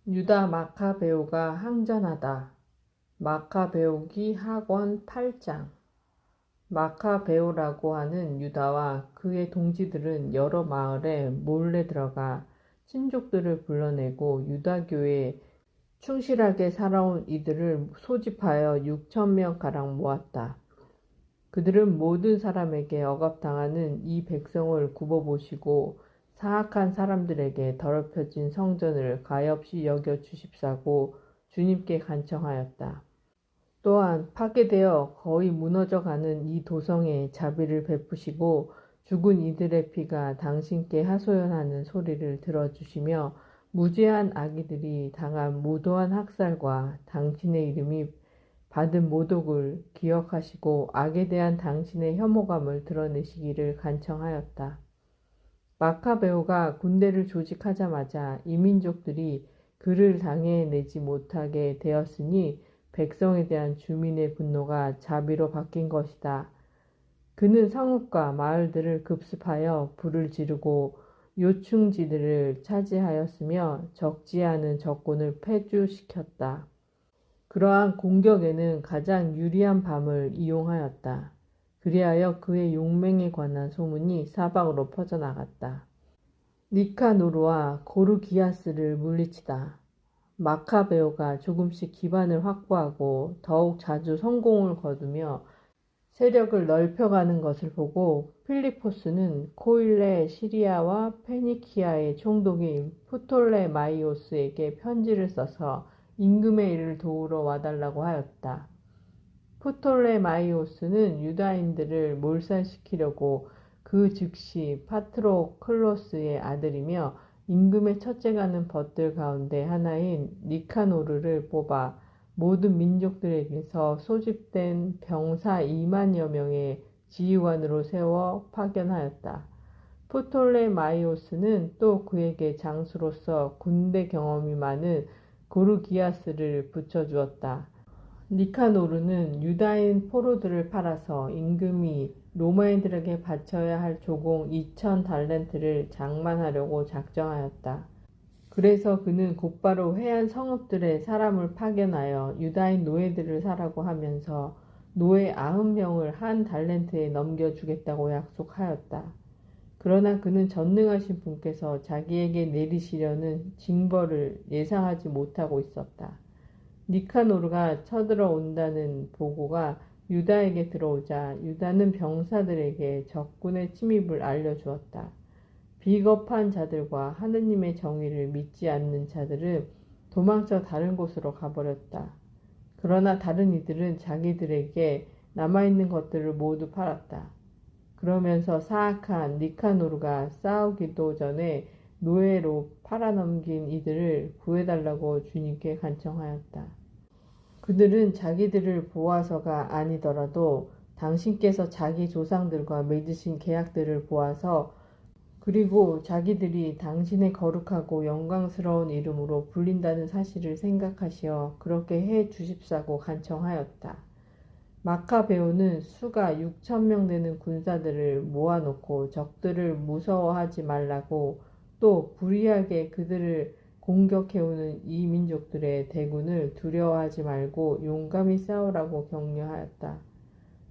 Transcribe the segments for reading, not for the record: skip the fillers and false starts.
유다 마카베오가 항전하다. 마카베오기 학원 8장. 마카베오라고 하는 유다와 그의 동지들은 여러 마을에 몰래 들어가 친족들을 불러내고 유다교에 충실하게 살아온 이들을 소집하여 6,000명가량 모았다. 그들은 모든 사람에게 억압당하는 이 백성을 굽어보시고 사악한 사람들에게 더럽혀진 성전을 가엾이 여겨 주십사고 주님께 간청하였다. 또한 파괴되어 거의 무너져가는 이 도성에 자비를 베푸시고 죽은 이들의 피가 당신께 하소연하는 소리를 들어주시며 무죄한 아기들이 당한 무도한 학살과 당신의 이름이 받은 모독을 기억하시고 악에 대한 당신의 혐오감을 드러내시기를 간청하였다. 마카베오가 군대를 조직하자마자 이민족들이 그를 당해내지 못하게 되었으니 백성에 대한 주민의 분노가 자비로 바뀐 것이다. 그는 성읍과 마을들을 급습하여 불을 지르고 요충지들을 차지하였으며 적지 않은 적군을 패주시켰다. 그러한 공격에는 가장 유리한 밤을 이용하였다. 그리하여 그의 용맹에 관한 소문이 사방으로 퍼져나갔다. 니카노르와 고르기아스를 물리치다. 마카베오가 조금씩 기반을 확보하고 더욱 자주 성공을 거두며 세력을 넓혀가는 것을 보고 필리포스는 코일레 시리아와 페니키아의 총독인 프톨레마이오스에게 편지를 써서 임금의 일을 도우러 와달라고 하였다. 프톨레마이오스는 유다인들을 몰살시키려고 그 즉시 파트로클로스의 아들이며 임금의 첫째가는 벗들 가운데 하나인 니카노르를 뽑아 모든 민족들에게서 소집된 병사 2만여 명의 지휘관으로 세워 파견하였다. 프톨레마이오스는 또 그에게 장수로서 군대 경험이 많은 고르기아스를 붙여주었다. 니카노르는 유다인 포로들을 팔아서 임금이 로마인들에게 바쳐야 할 조공 2,000달란트를 장만하려고 작정하였다. 그래서 그는 곧바로 해안 성읍들에 사람을 파견하여 유다인 노예들을 사라고 하면서 노예 90명을 한 달란트에 넘겨주겠다고 약속하였다. 그러나 그는 전능하신 분께서 자기에게 내리시려는 징벌을 예상하지 못하고 있었다. 니카노르가 쳐들어온다는 보고가 유다에게 들어오자 유다는 병사들에게 적군의 침입을 알려주었다. 비겁한 자들과 하느님의 정의를 믿지 않는 자들은 도망쳐 다른 곳으로 가버렸다. 그러나 다른 이들은 자기들에게 남아있는 것들을 모두 팔았다. 그러면서 사악한 니카노르가 싸우기도 전에 노예로 팔아넘긴 이들을 구해달라고 주님께 간청하였다. 그들은 자기들을 보아서가 아니더라도 당신께서 자기 조상들과 맺으신 계약들을 보아서 그리고 자기들이 당신의 거룩하고 영광스러운 이름으로 불린다는 사실을 생각하시어 그렇게 해 주십사고 간청하였다. 마카베오는 수가 6,000명 되는 군사들을 모아놓고 적들을 무서워하지 말라고 또 불의하게 그들을 공격해오는 이 민족들의 대군을 두려워하지 말고 용감히 싸우라고 격려하였다.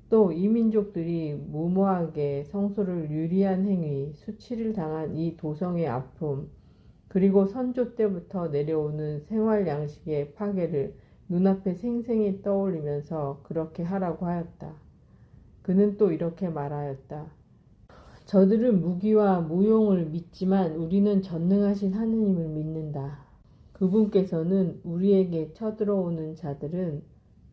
또 이 민족들이 무모하게 성소를 유리한 행위, 수치를 당한 이 도성의 아픔, 그리고 선조 때부터 내려오는 생활 양식의 파괴를 눈앞에 생생히 떠올리면서 그렇게 하라고 하였다. 그는 또 이렇게 말하였다. 저들은 무기와 무용을 믿지만 우리는 전능하신 하느님을 믿는다. 그분께서는 우리에게 쳐들어오는 자들은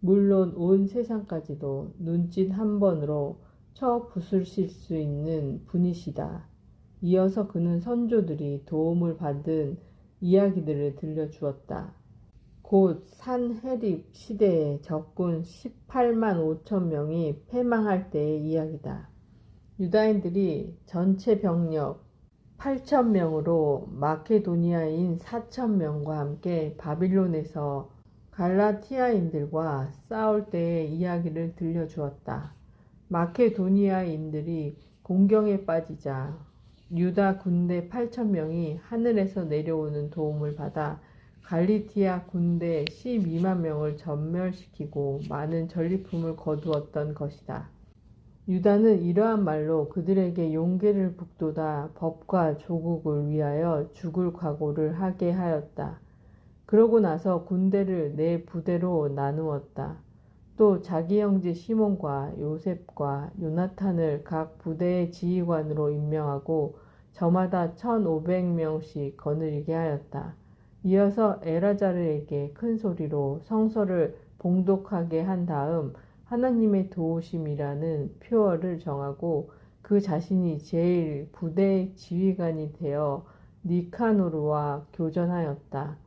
물론 온 세상까지도 눈짓 한 번으로 쳐 부수실 수 있는 분이시다. 이어서 그는 선조들이 도움을 받은 이야기들을 들려주었다. 곧 산헤립 시대에 적군 18만 5천 명이 패망할 때의 이야기다. 유다인들이 전체 병력 8천 명으로 마케도니아인 4천 명과 함께 바빌론에서 갈라티아인들과 싸울 때의 이야기를 들려주었다. 마케도니아인들이 공경에 빠지자 유다 군대 8천 명이 하늘에서 내려오는 도움을 받아 갈리티아 군대 12만 명을 전멸시키고 많은 전리품을 거두었던 것이다. 유다는 이러한 말로 그들에게 용기를 북돋아 법과 조국을 위하여 죽을 각오를 하게 하였다. 그러고 나서 군대를 네 부대로 나누었다. 또 자기 형제 시몬과 요셉과 요나탄을 각 부대의 지휘관으로 임명하고 저마다 1,500명씩 거느리게 하였다. 이어서 엘아자르에게 큰 소리로 성서를 봉독하게 한 다음 하나님의 도우심이라는 표어를 정하고 그 자신이 제일 부대의 지휘관이 되어 니카노르와 교전하였다.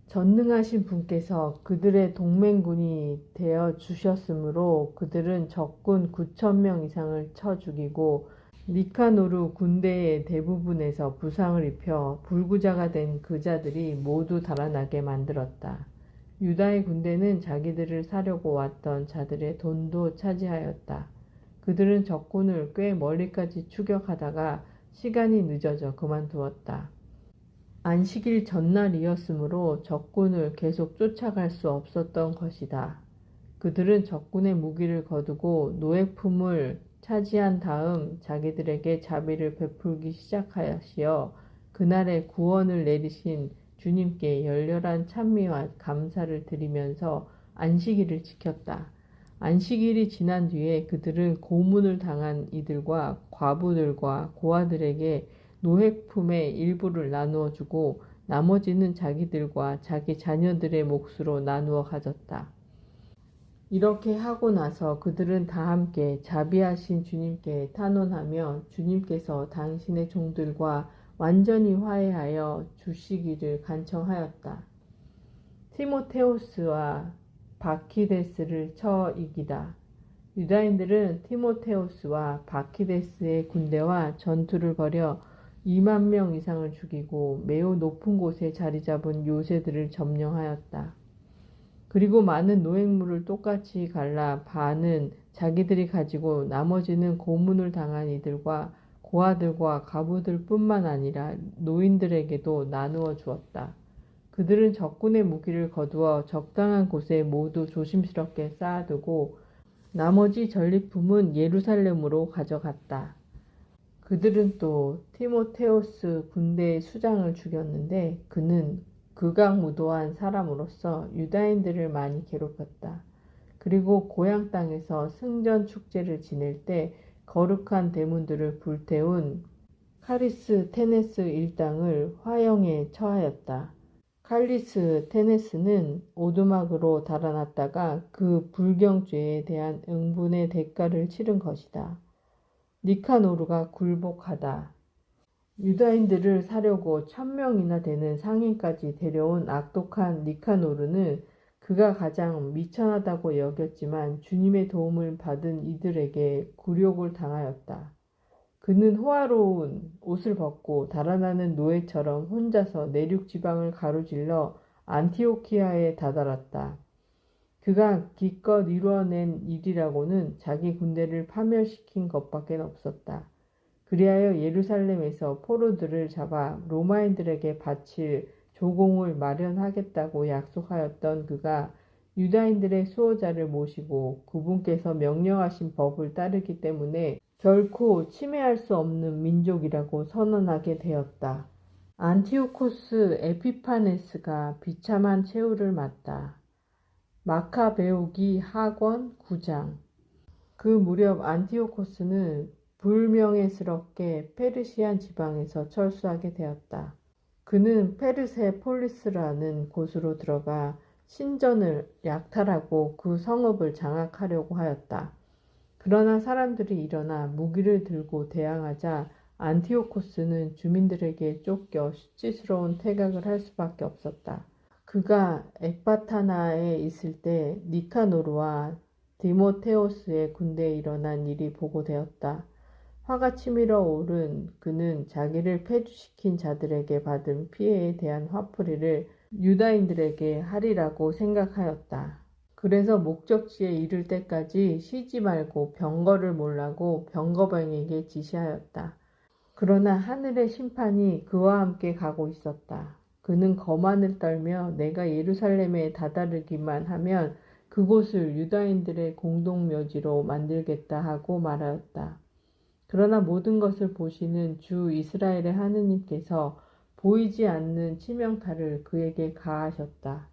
전능하신 분께서 그들의 동맹군이 되어 주셨으므로 그들은 적군 9,000명 이상을 쳐 죽이고 니카노르 군대의 대부분에서 부상을 입혀 불구자가 된 그 자들이 모두 달아나게 만들었다. 유다의 군대는 자기들을 사려고 왔던 자들의 돈도 차지하였다. 그들은 적군을 꽤 멀리까지 추격하다가 시간이 늦어져 그만두었다. 안식일 전날이었으므로 적군을 계속 쫓아갈 수 없었던 것이다. 그들은 적군의 무기를 거두고 노획품을 차지한 다음 자기들에게 자비를 베풀기 시작하시어 그날의 구원을 내리신 주님께 열렬한 찬미와 감사를 드리면서 안식일을 지켰다. 안식일이 지난 뒤에 그들은 고문을 당한 이들과 과부들과 고아들에게 노획품의 일부를 나누어 주고 나머지는 자기들과 자기 자녀들의 몫으로 나누어 가졌다. 이렇게 하고 나서 그들은 다 함께 자비하신 주님께 탄원하며 주님께서 당신의 종들과 완전히 화해하여 주시기를 간청하였다. 티모테오스와 바키데스를 쳐 이기다. 유다인들은 티모테오스와 바키데스의 군대와 전투를 벌여 2만 명 이상을 죽이고 매우 높은 곳에 자리 잡은 요새들을 점령하였다. 그리고 많은 노획물을 똑같이 갈라 반은 자기들이 가지고 나머지는 고문을 당한 이들과 고아들과 과부들 뿐만 아니라 노인들에게도 나누어 주었다. 그들은 적군의 무기를 거두어 적당한 곳에 모두 조심스럽게 쌓아두고 나머지 전리품은 예루살렘으로 가져갔다. 그들은 또 티모테오스 군대의 수장을 죽였는데 그는 극악무도한 사람으로서 유다인들을 많이 괴롭혔다. 그리고 고향 땅에서 승전 축제를 지낼 때 거룩한 대문들을 불태운 카리스 테네스 일당을 화형에 처하였다. 칼리스 테네스는 오두막으로 달아났다가 그 불경죄에 대한 응분의 대가를 치른 것이다. 니카노르가 굴복하다. 유다인들을 사려고 1,000명이나 되는 상인까지 데려온 악독한 니카노르는 그가 가장 미천하다고 여겼지만 주님의 도움을 받은 이들에게 굴욕을 당하였다. 그는 호화로운 옷을 벗고 달아나는 노예처럼 혼자서 내륙 지방을 가로질러 안티오키아에 다다랐다. 그가 기껏 이루어낸 일이라고는 자기 군대를 파멸시킨 것밖에 없었다. 그리하여 예루살렘에서 포로들을 잡아 로마인들에게 바칠 조공을 마련하겠다고 약속하였던 그가 유다인들의 수호자를 모시고 그분께서 명령하신 법을 따르기 때문에 결코 침해할 수 없는 민족이라고 선언하게 되었다. 안티오코스 에피파네스가 비참한 최후를 맞다. 마카베오기 하권 9장. 그 무렵 안티오코스는 불명예스럽게 페르시안 지방에서 철수하게 되었다. 그는 페르세폴리스라는 곳으로 들어가 신전을 약탈하고 그 성읍을 장악하려고 하였다. 그러나 사람들이 일어나 무기를 들고 대항하자 안티오코스는 주민들에게 쫓겨 수치스러운 퇴각을 할 수밖에 없었다. 그가 엑바타나에 있을 때 니카노르와 디모테오스의 군대에 일어난 일이 보고되었다. 화가 치밀어 오른 그는 자기를 폐주시킨 자들에게 받은 피해에 대한 화풀이를 유다인들에게 하리라고 생각하였다. 그래서 목적지에 이를 때까지 쉬지 말고 병거를 몰라고 병거병에게 지시하였다. 그러나 하늘의 심판이 그와 함께 가고 있었다. 그는 거만을 떨며 내가 예루살렘에 다다르기만 하면 그곳을 유다인들의 공동묘지로 만들겠다 하고 말하였다. 그러나 모든 것을 보시는 주 이스라엘의 하느님께서 보이지 않는 치명타를 그에게 가하셨다.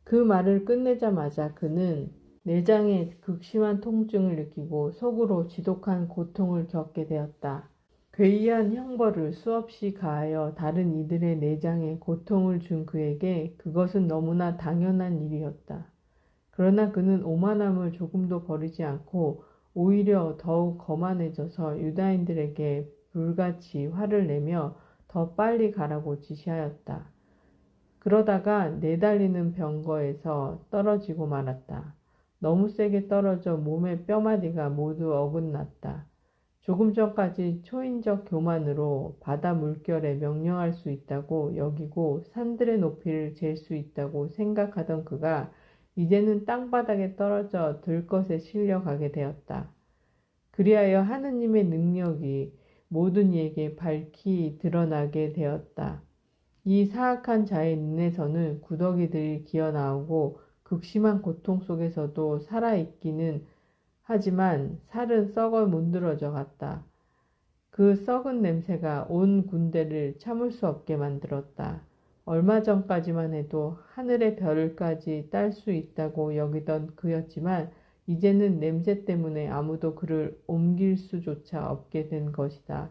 그 말을 끝내자마자 그는 내장에 극심한 통증을 느끼고 속으로 지독한 고통을 겪게 되었다. 괴이한 형벌을 수없이 가하여 다른 이들의 내장에 고통을 준 그에게 그것은 너무나 당연한 일이었다. 그러나 그는 오만함을 조금도 버리지 않고 오히려 더욱 거만해져서 유다인들에게 불같이 화를 내며 더 빨리 가라고 지시하였다. 그러다가 내달리는 병거에서 떨어지고 말았다. 너무 세게 떨어져 몸의 뼈마디가 모두 어긋났다. 조금 전까지 초인적 교만으로 바다 물결에 명령할 수 있다고 여기고 산들의 높이를 잴 수 있다고 생각하던 그가 이제는 땅바닥에 떨어져 들것에 실려가게 되었다. 그리하여 하느님의 능력이 모든 이에게 밝히 드러나게 되었다. 이 사악한 자의 눈에서는 구더기들이 기어나오고 극심한 고통 속에서도 살아있기는 하지만 살은 썩어 문드러져 갔다. 그 썩은 냄새가 온 군대를 참을 수 없게 만들었다. 얼마 전까지만 해도 하늘의 별까지 딸 수 있다고 여기던 그였지만 이제는 냄새 때문에 아무도 그를 옮길 수조차 없게 된 것이다.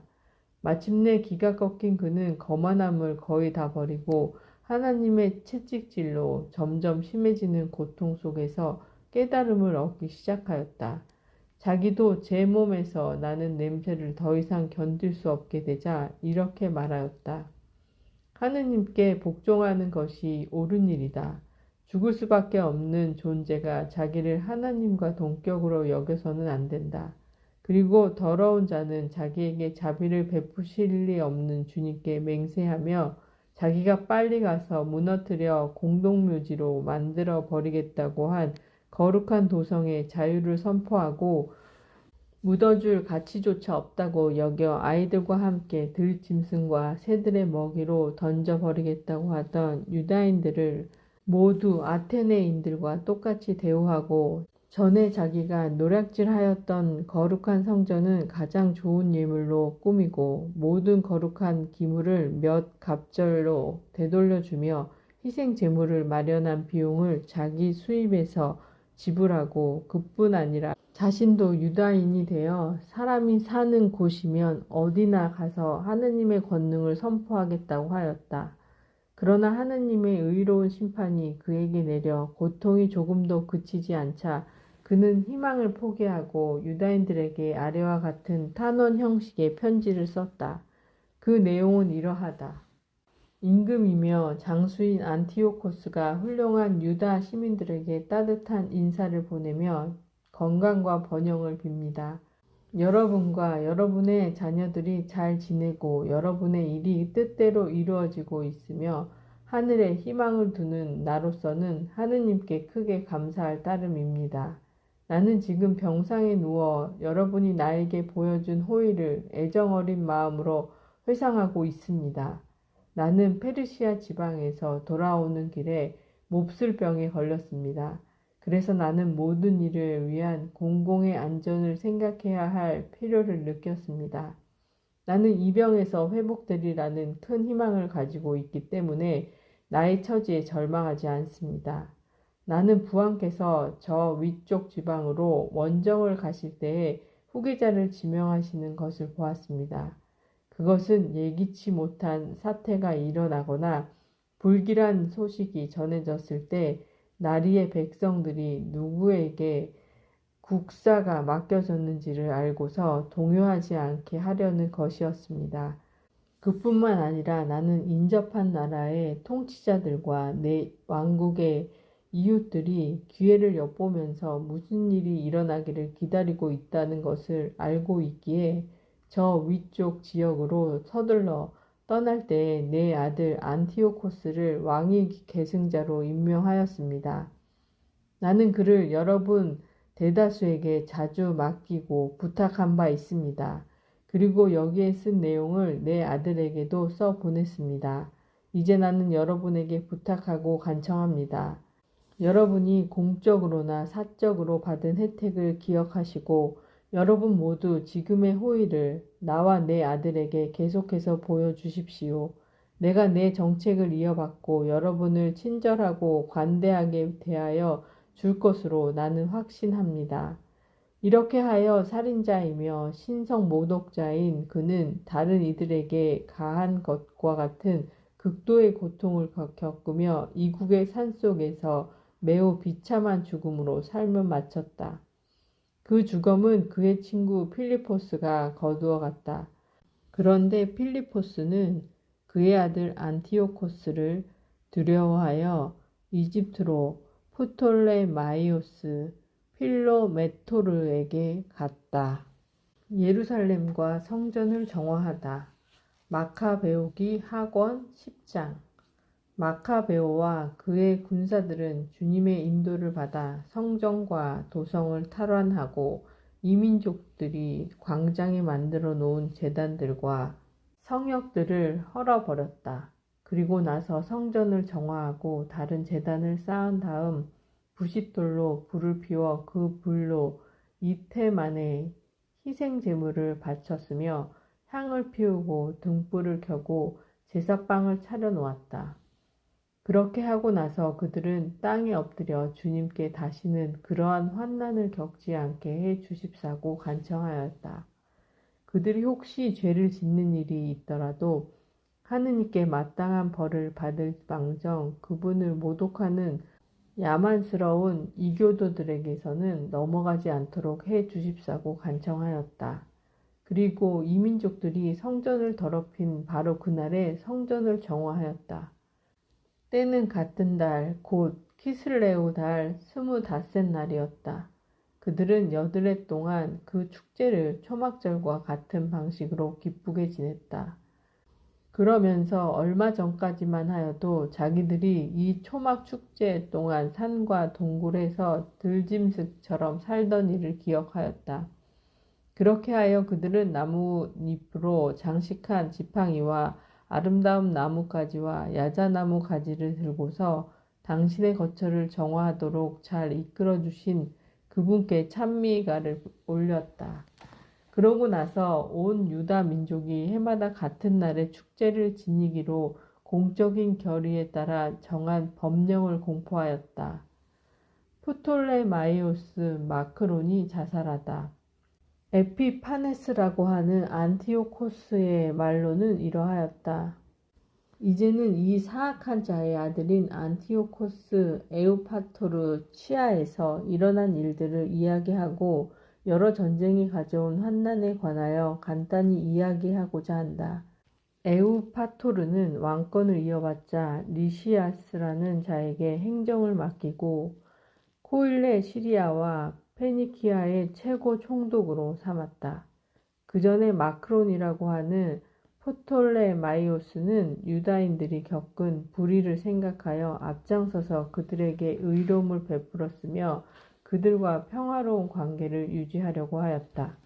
마침내 기가 꺾인 그는 거만함을 거의 다 버리고 하나님의 채찍질로 점점 심해지는 고통 속에서 깨달음을 얻기 시작하였다. 자기도 제 몸에서 나는 냄새를 더 이상 견딜 수 없게 되자 이렇게 말하였다. 하느님께 복종하는 것이 옳은 일이다. 죽을 수밖에 없는 존재가 자기를 하나님과 동격으로 여겨서는 안 된다. 그리고 더러운 자는 자기에게 자비를 베푸실 리 없는 주님께 맹세하며 자기가 빨리 가서 무너뜨려 공동묘지로 만들어 버리겠다고 한 거룩한 도성의 자유를 선포하고 묻어줄 가치조차 없다고 여겨 아이들과 함께 들짐승과 새들의 먹이로 던져버리겠다고 하던 유다인들을 모두 아테네인들과 똑같이 대우하고 전에 자기가 노략질하였던 거룩한 성전은 가장 좋은 예물로 꾸미고 모든 거룩한 기물을 몇 갑절로 되돌려주며 희생 제물을 마련한 비용을 자기 수입에서 지불하고 그뿐 아니라 자신도 유다인이 되어 사람이 사는 곳이면 어디나 가서 하느님의 권능을 선포하겠다고 하였다. 그러나 하느님의 의로운 심판이 그에게 내려 고통이 조금도 그치지 않자 그는 희망을 포기하고 유다인들에게 아래와 같은 탄원 형식의 편지를 썼다. 그 내용은 이러하다. 임금이며 장수인 안티오코스가 훌륭한 유다 시민들에게 따뜻한 인사를 보내며 건강과 번영을 빕니다. 여러분과 여러분의 자녀들이 잘 지내고 여러분의 일이 뜻대로 이루어지고 있으며 하늘에 희망을 두는 나로서는 하느님께 크게 감사할 따름입니다. 나는 지금 병상에 누워 여러분이 나에게 보여준 호의를 애정어린 마음으로 회상하고 있습니다. 나는 페르시아 지방에서 돌아오는 길에 몹쓸 병에 걸렸습니다. 그래서 나는 모든 일을 위한 공공의 안전을 생각해야 할 필요를 느꼈습니다. 나는 이 병에서 회복되리라는 큰 희망을 가지고 있기 때문에 나의 처지에 절망하지 않습니다. 나는 부왕께서 저 위쪽 지방으로 원정을 가실 때에 후계자를 지명하시는 것을 보았습니다. 그것은 예기치 못한 사태가 일어나거나 불길한 소식이 전해졌을 때 나리의 백성들이 누구에게 국사가 맡겨졌는지를 알고서 동요하지 않게 하려는 것이었습니다. 그뿐만 아니라 나는 인접한 나라의 통치자들과 내 왕국의 이웃들이 기회를 엿보면서 무슨 일이 일어나기를 기다리고 있다는 것을 알고 있기에 저 위쪽 지역으로 서둘러 떠날 때에 내 아들 안티오코스를 왕위 계승자로 임명하였습니다. 나는 그를 여러분 대다수에게 자주 맡기고 부탁한 바 있습니다. 그리고 여기에 쓴 내용을 내 아들에게도 써 보냈습니다. 이제 나는 여러분에게 부탁하고 간청합니다. 여러분이 공적으로나 사적으로 받은 혜택을 기억하시고 여러분 모두 지금의 호의를 나와 내 아들에게 계속해서 보여주십시오. 내가 내 정책을 이어받고 여러분을 친절하고 관대하게 대하여 줄 것으로 나는 확신합니다. 이렇게 하여 살인자이며 신성 모독자인 그는 다른 이들에게 가한 것과 같은 극도의 고통을 겪으며 이국의 산속에서 매우 비참한 죽음으로 삶을 마쳤다. 그 죽음은 그의 친구 필리포스가 거두어 갔다. 그런데 필리포스는 그의 아들 안티오코스를 두려워하여 이집트로 프톨레마이오스 필로메토르에게 갔다. 예루살렘과 성전을 정화하다. 마카베오기 학원 10장. 마카베오와 그의 군사들은 주님의 인도를 받아 성전과 도성을 탈환하고 이민족들이 광장에 만들어 놓은 제단들과 성역들을 헐어버렸다. 그리고 나서 성전을 정화하고 다른 제단을 쌓은 다음 부싯돌로 불을 피워 그 불로 이틀 만에 희생 제물을 바쳤으며 향을 피우고 등불을 켜고 제사빵을 차려 놓았다. 그렇게 하고 나서 그들은 땅에 엎드려 주님께 다시는 그러한 환난을 겪지 않게 해 주십사고 간청하였다. 그들이 혹시 죄를 짓는 일이 있더라도 하느님께 마땅한 벌을 받을 망정 그분을 모독하는 야만스러운 이교도들에게서는 넘어가지 않도록 해 주십사고 간청하였다. 그리고 이민족들이 성전을 더럽힌 바로 그날에 성전을 정화하였다. 때는 같은 달, 곧 키슬레오 달 25셋 날이었다. 그들은 여드렛 동안 그 축제를 초막절과 같은 방식으로 기쁘게 지냈다. 그러면서 얼마 전까지만 하여도 자기들이 이 초막 축제 동안 산과 동굴에서 들짐승처럼 살던 일을 기억하였다. 그렇게 하여 그들은 나뭇잎으로 장식한 지팡이와 아름다운 나뭇가지와 야자나무 가지를 들고서 당신의 거처를 정화하도록 잘 이끌어 주신 그분께 찬미가를 올렸다. 그러고 나서 온 유다 민족이 해마다 같은 날에 축제를 지니기로 공적인 결의에 따라 정한 법령을 공포하였다. 프톨레마이오스 마크론이 자살하다. 에피파네스라고 하는 안티오코스의 말로는 이러하였다. 이제는 이 사악한 자의 아들인 안티오코스 에우파토르 치아에서 일어난 일들을 이야기하고 여러 전쟁이 가져온 환난에 관하여 간단히 이야기하고자 한다. 에우파토르는 왕권을 이어받자 리시아스라는 자에게 행정을 맡기고 코일레 시리아와 페니키아의 최고 총독으로 삼았다. 그 전에 마크론이라고 하는 포톨레마이오스는 유다인들이 겪은 불의를 생각하여 앞장서서 그들에게 의로움을 베풀었으며 그들과 평화로운 관계를 유지하려고 하였다.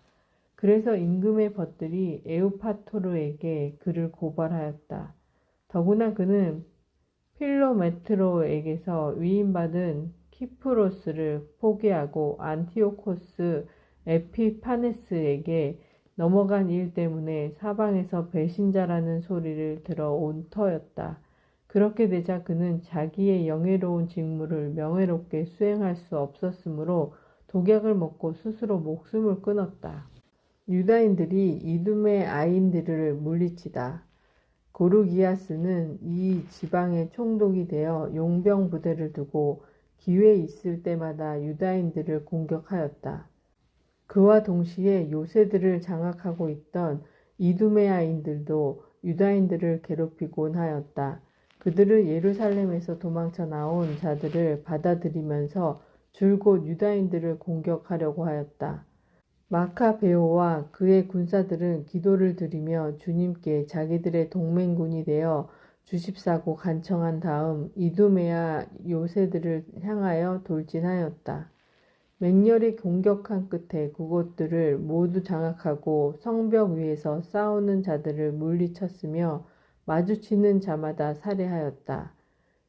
그래서 임금의 벗들이 에우파토르에게 그를 고발하였다. 더구나 그는 필로메트로에게서 위임받은 키프로스를 포기하고 안티오코스 에피파네스에게 넘어간 일 때문에 사방에서 배신자라는 소리를 들어온 터였다. 그렇게 되자 그는 자기의 영예로운 직무를 명예롭게 수행할 수 없었으므로 독약을 먹고 스스로 목숨을 끊었다. 유다인들이 이둠의 아인들을 물리치다. 고르기아스는 이 지방의 총독이 되어 용병 부대를 두고 기회 있을 때마다 유다인들을 공격하였다. 그와 동시에 요새들을 장악하고 있던 이두메아인들도 유다인들을 괴롭히곤 하였다. 그들은 예루살렘에서 도망쳐 나온 자들을 받아들이면서 줄곧 유다인들을 공격하려고 하였다. 마카베오와 그의 군사들은 기도를 드리며 주님께 자기들의 동맹군이 되어 주십사고 간청한 다음 이두메아 요새들을 향하여 돌진하였다. 맹렬히 공격한 끝에 그곳들을 모두 장악하고 성벽 위에서 싸우는 자들을 물리쳤으며 마주치는 자마다 살해하였다.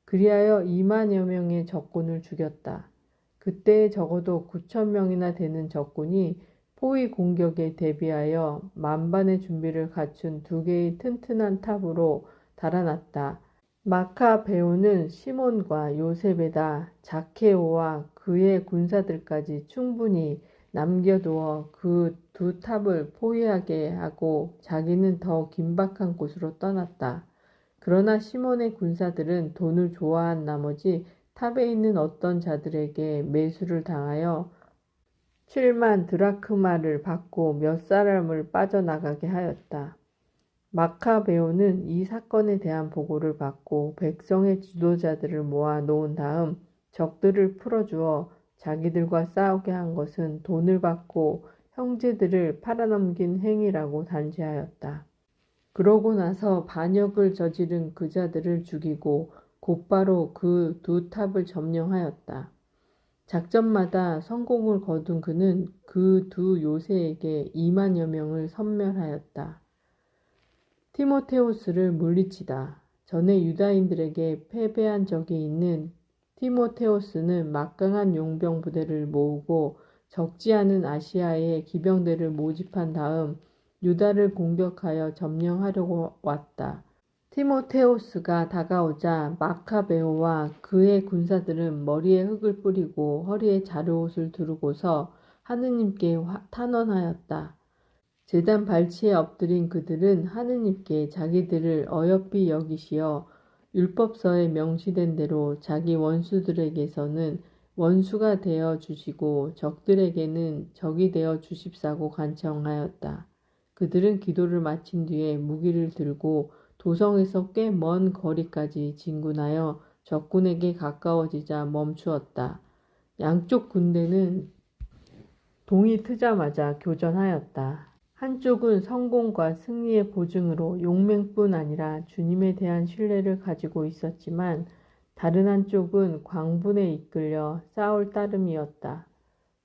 그리하여 2만여 명의 적군을 죽였다. 그때 적어도 9천 명이나 되는 적군이 포위 공격에 대비하여 만반의 준비를 갖춘 2개의 튼튼한 탑으로 달아났다. 마카베오는 시몬과 요셉에다 자케오와 그의 군사들까지 충분히 남겨두어 그 2탑을 포위하게 하고 자기는 더 긴박한 곳으로 떠났다. 그러나 시몬의 군사들은 돈을 좋아한 나머지 탑에 있는 어떤 자들에게 매수를 당하여 7만 드라크마를 받고 몇 사람을 빠져나가게 하였다. 마카베오는 이 사건에 대한 보고를 받고 백성의 지도자들을 모아 놓은 다음 적들을 풀어주어 자기들과 싸우게 한 것은 돈을 받고 형제들을 팔아넘긴 행위라고 단죄하였다. 그러고 나서 반역을 저지른 그 자들을 죽이고 곧바로 그 2탑을 점령하였다. 작전마다 성공을 거둔 그는 그 2요새에게 2만여 명을 섬멸하였다. 티모테오스를 물리치다. 전에 유다인들에게 패배한 적이 있는 티모테오스는 막강한 용병 부대를 모으고 적지 않은 아시아의 기병대를 모집한 다음 유다를 공격하여 점령하려고 왔다. 티모테오스가 다가오자 마카베오와 그의 군사들은 머리에 흙을 뿌리고 허리에 자르옷을 두르고서 하느님께 탄원하였다. 제단 발치에 엎드린 그들은 하느님께 자기들을 어여삐 여기시어 율법서에 명시된 대로 자기 원수들에게서는 원수가 되어 주시고 적들에게는 적이 되어 주십사고 간청하였다. 그들은 기도를 마친 뒤에 무기를 들고 도성에서 꽤 먼 거리까지 진군하여 적군에게 가까워지자 멈추었다. 양쪽 군대는 동이 트자마자 교전하였다. 한쪽은 성공과 승리의 보증으로 용맹뿐 아니라 주님에 대한 신뢰를 가지고 있었지만 다른 한쪽은 광분에 이끌려 싸울 따름이었다.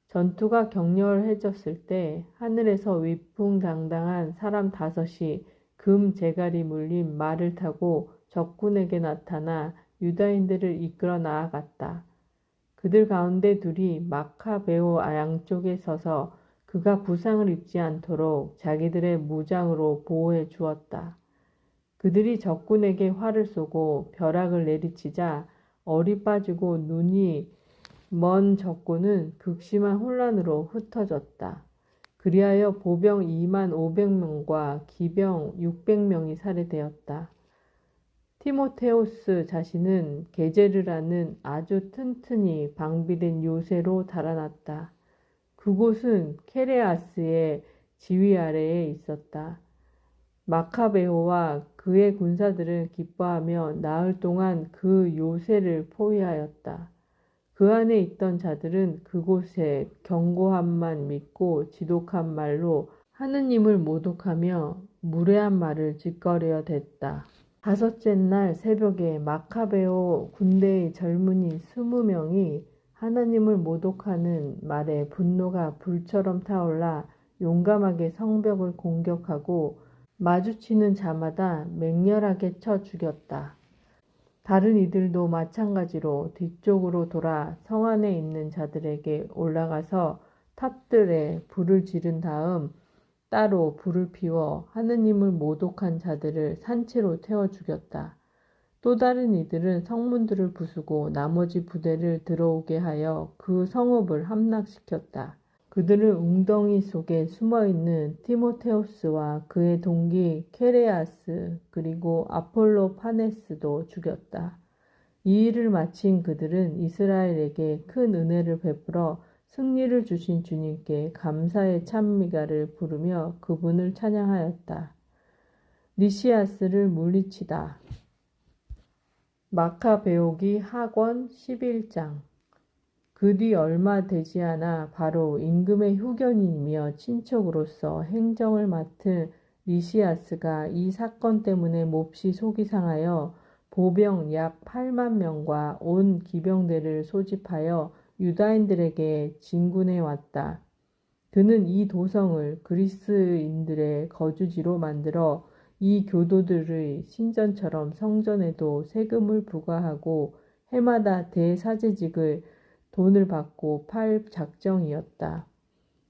전투가 격렬해졌을 때 하늘에서 위풍당당한 사람 5이 금 제갈이 물린 말을 타고 적군에게 나타나 유다인들을 이끌어 나아갔다. 그들 가운데 둘이 마카베오 양쪽에 서서 그가 부상을 입지 않도록 자기들의 무장으로 보호해 주었다. 그들이 적군에게 활을 쏘고 벼락을 내리치자 얼이 빠지고 눈이 먼 적군은 극심한 혼란으로 흩어졌다. 그리하여 보병 2만 500명과 기병 600명이 살해되었다. 티모테오스 자신은 게제르라는 아주 튼튼히 방비된 요새로 달아났다. 그곳은 케레아스의 지휘 아래에 있었다. 마카베오와 그의 군사들은 기뻐하며 나흘 동안 그 요새를 포위하였다. 그 안에 있던 자들은 그곳에 경고함만 믿고 지독한 말로 하느님을 모독하며 무례한 말을 짓거려 댔다. 5째 날 새벽에 마카베오 군대의 젊은이 20명이 하나님을 모독하는 말에 분노가 불처럼 타올라 용감하게 성벽을 공격하고 마주치는 자마다 맹렬하게 쳐 죽였다. 다른 이들도 마찬가지로 뒤쪽으로 돌아 성 안에 있는 자들에게 올라가서 탑들에 불을 지른 다음 따로 불을 피워 하느님을 모독한 자들을 산채로 태워 죽였다. 또 다른 이들은 성문들을 부수고 나머지 부대를 들어오게 하여 그 성읍을 함락시켰다. 그들은 웅덩이 속에 숨어있는 티모테우스와 그의 동기 케레아스 그리고 아폴로 파네스도 죽였다. 이 일을 마친 그들은 이스라엘에게 큰 은혜를 베풀어 승리를 주신 주님께 감사의 찬미가를 부르며 그분을 찬양하였다. 리시아스를 물리치다. 마카베오기 하권 11장. 그 뒤 얼마 되지 않아 바로 임금의 후견인이며 친척으로서 행정을 맡은 리시아스가 이 사건 때문에 몹시 속이 상하여 보병 약 8만 명과 온 기병대를 소집하여 유다인들에게 진군해 왔다. 그는 이 도성을 그리스인들의 거주지로 만들어 이 교도들의 신전처럼 성전에도 세금을 부과하고 해마다 대사제직을 돈을 받고 팔 작정이었다.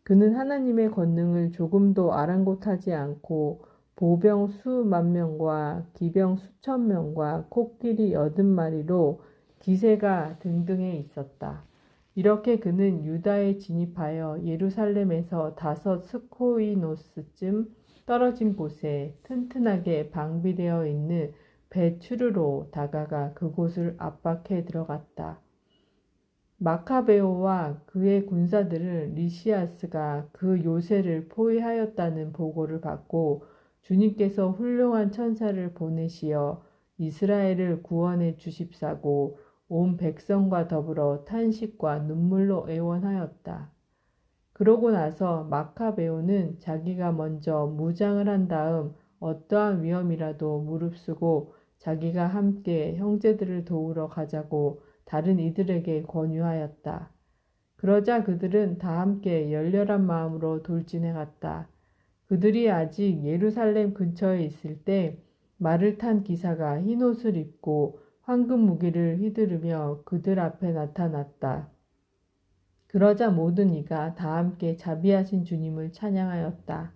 그는 하나님의 권능을 조금도 아랑곳하지 않고 보병 수만 명과 기병 수천 명과 코끼리 80마리로 기세가 등등해 있었다. 이렇게 그는 유다에 진입하여 예루살렘에서 5스코이노스쯤 떨어진 곳에 튼튼하게 방비되어 있는 배추르로 다가가 그곳을 압박해 들어갔다. 마카베오와 그의 군사들은 리시아스가 그 요새를 포위하였다는 보고를 받고 주님께서 훌륭한 천사를 보내시어 이스라엘을 구원해 주십사고 온 백성과 더불어 탄식과 눈물로 애원하였다. 그러고 나서 마카베오는 자기가 먼저 무장을 한 다음 어떠한 위험이라도 무릅쓰고 자기가 함께 형제들을 도우러 가자고 다른 이들에게 권유하였다. 그러자 그들은 다 함께 열렬한 마음으로 돌진해 갔다. 그들이 아직 예루살렘 근처에 있을 때 말을 탄 기사가 흰옷을 입고 황금 무기를 휘두르며 그들 앞에 나타났다. 그러자 모든 이가 다 함께 자비하신 주님을 찬양하였다.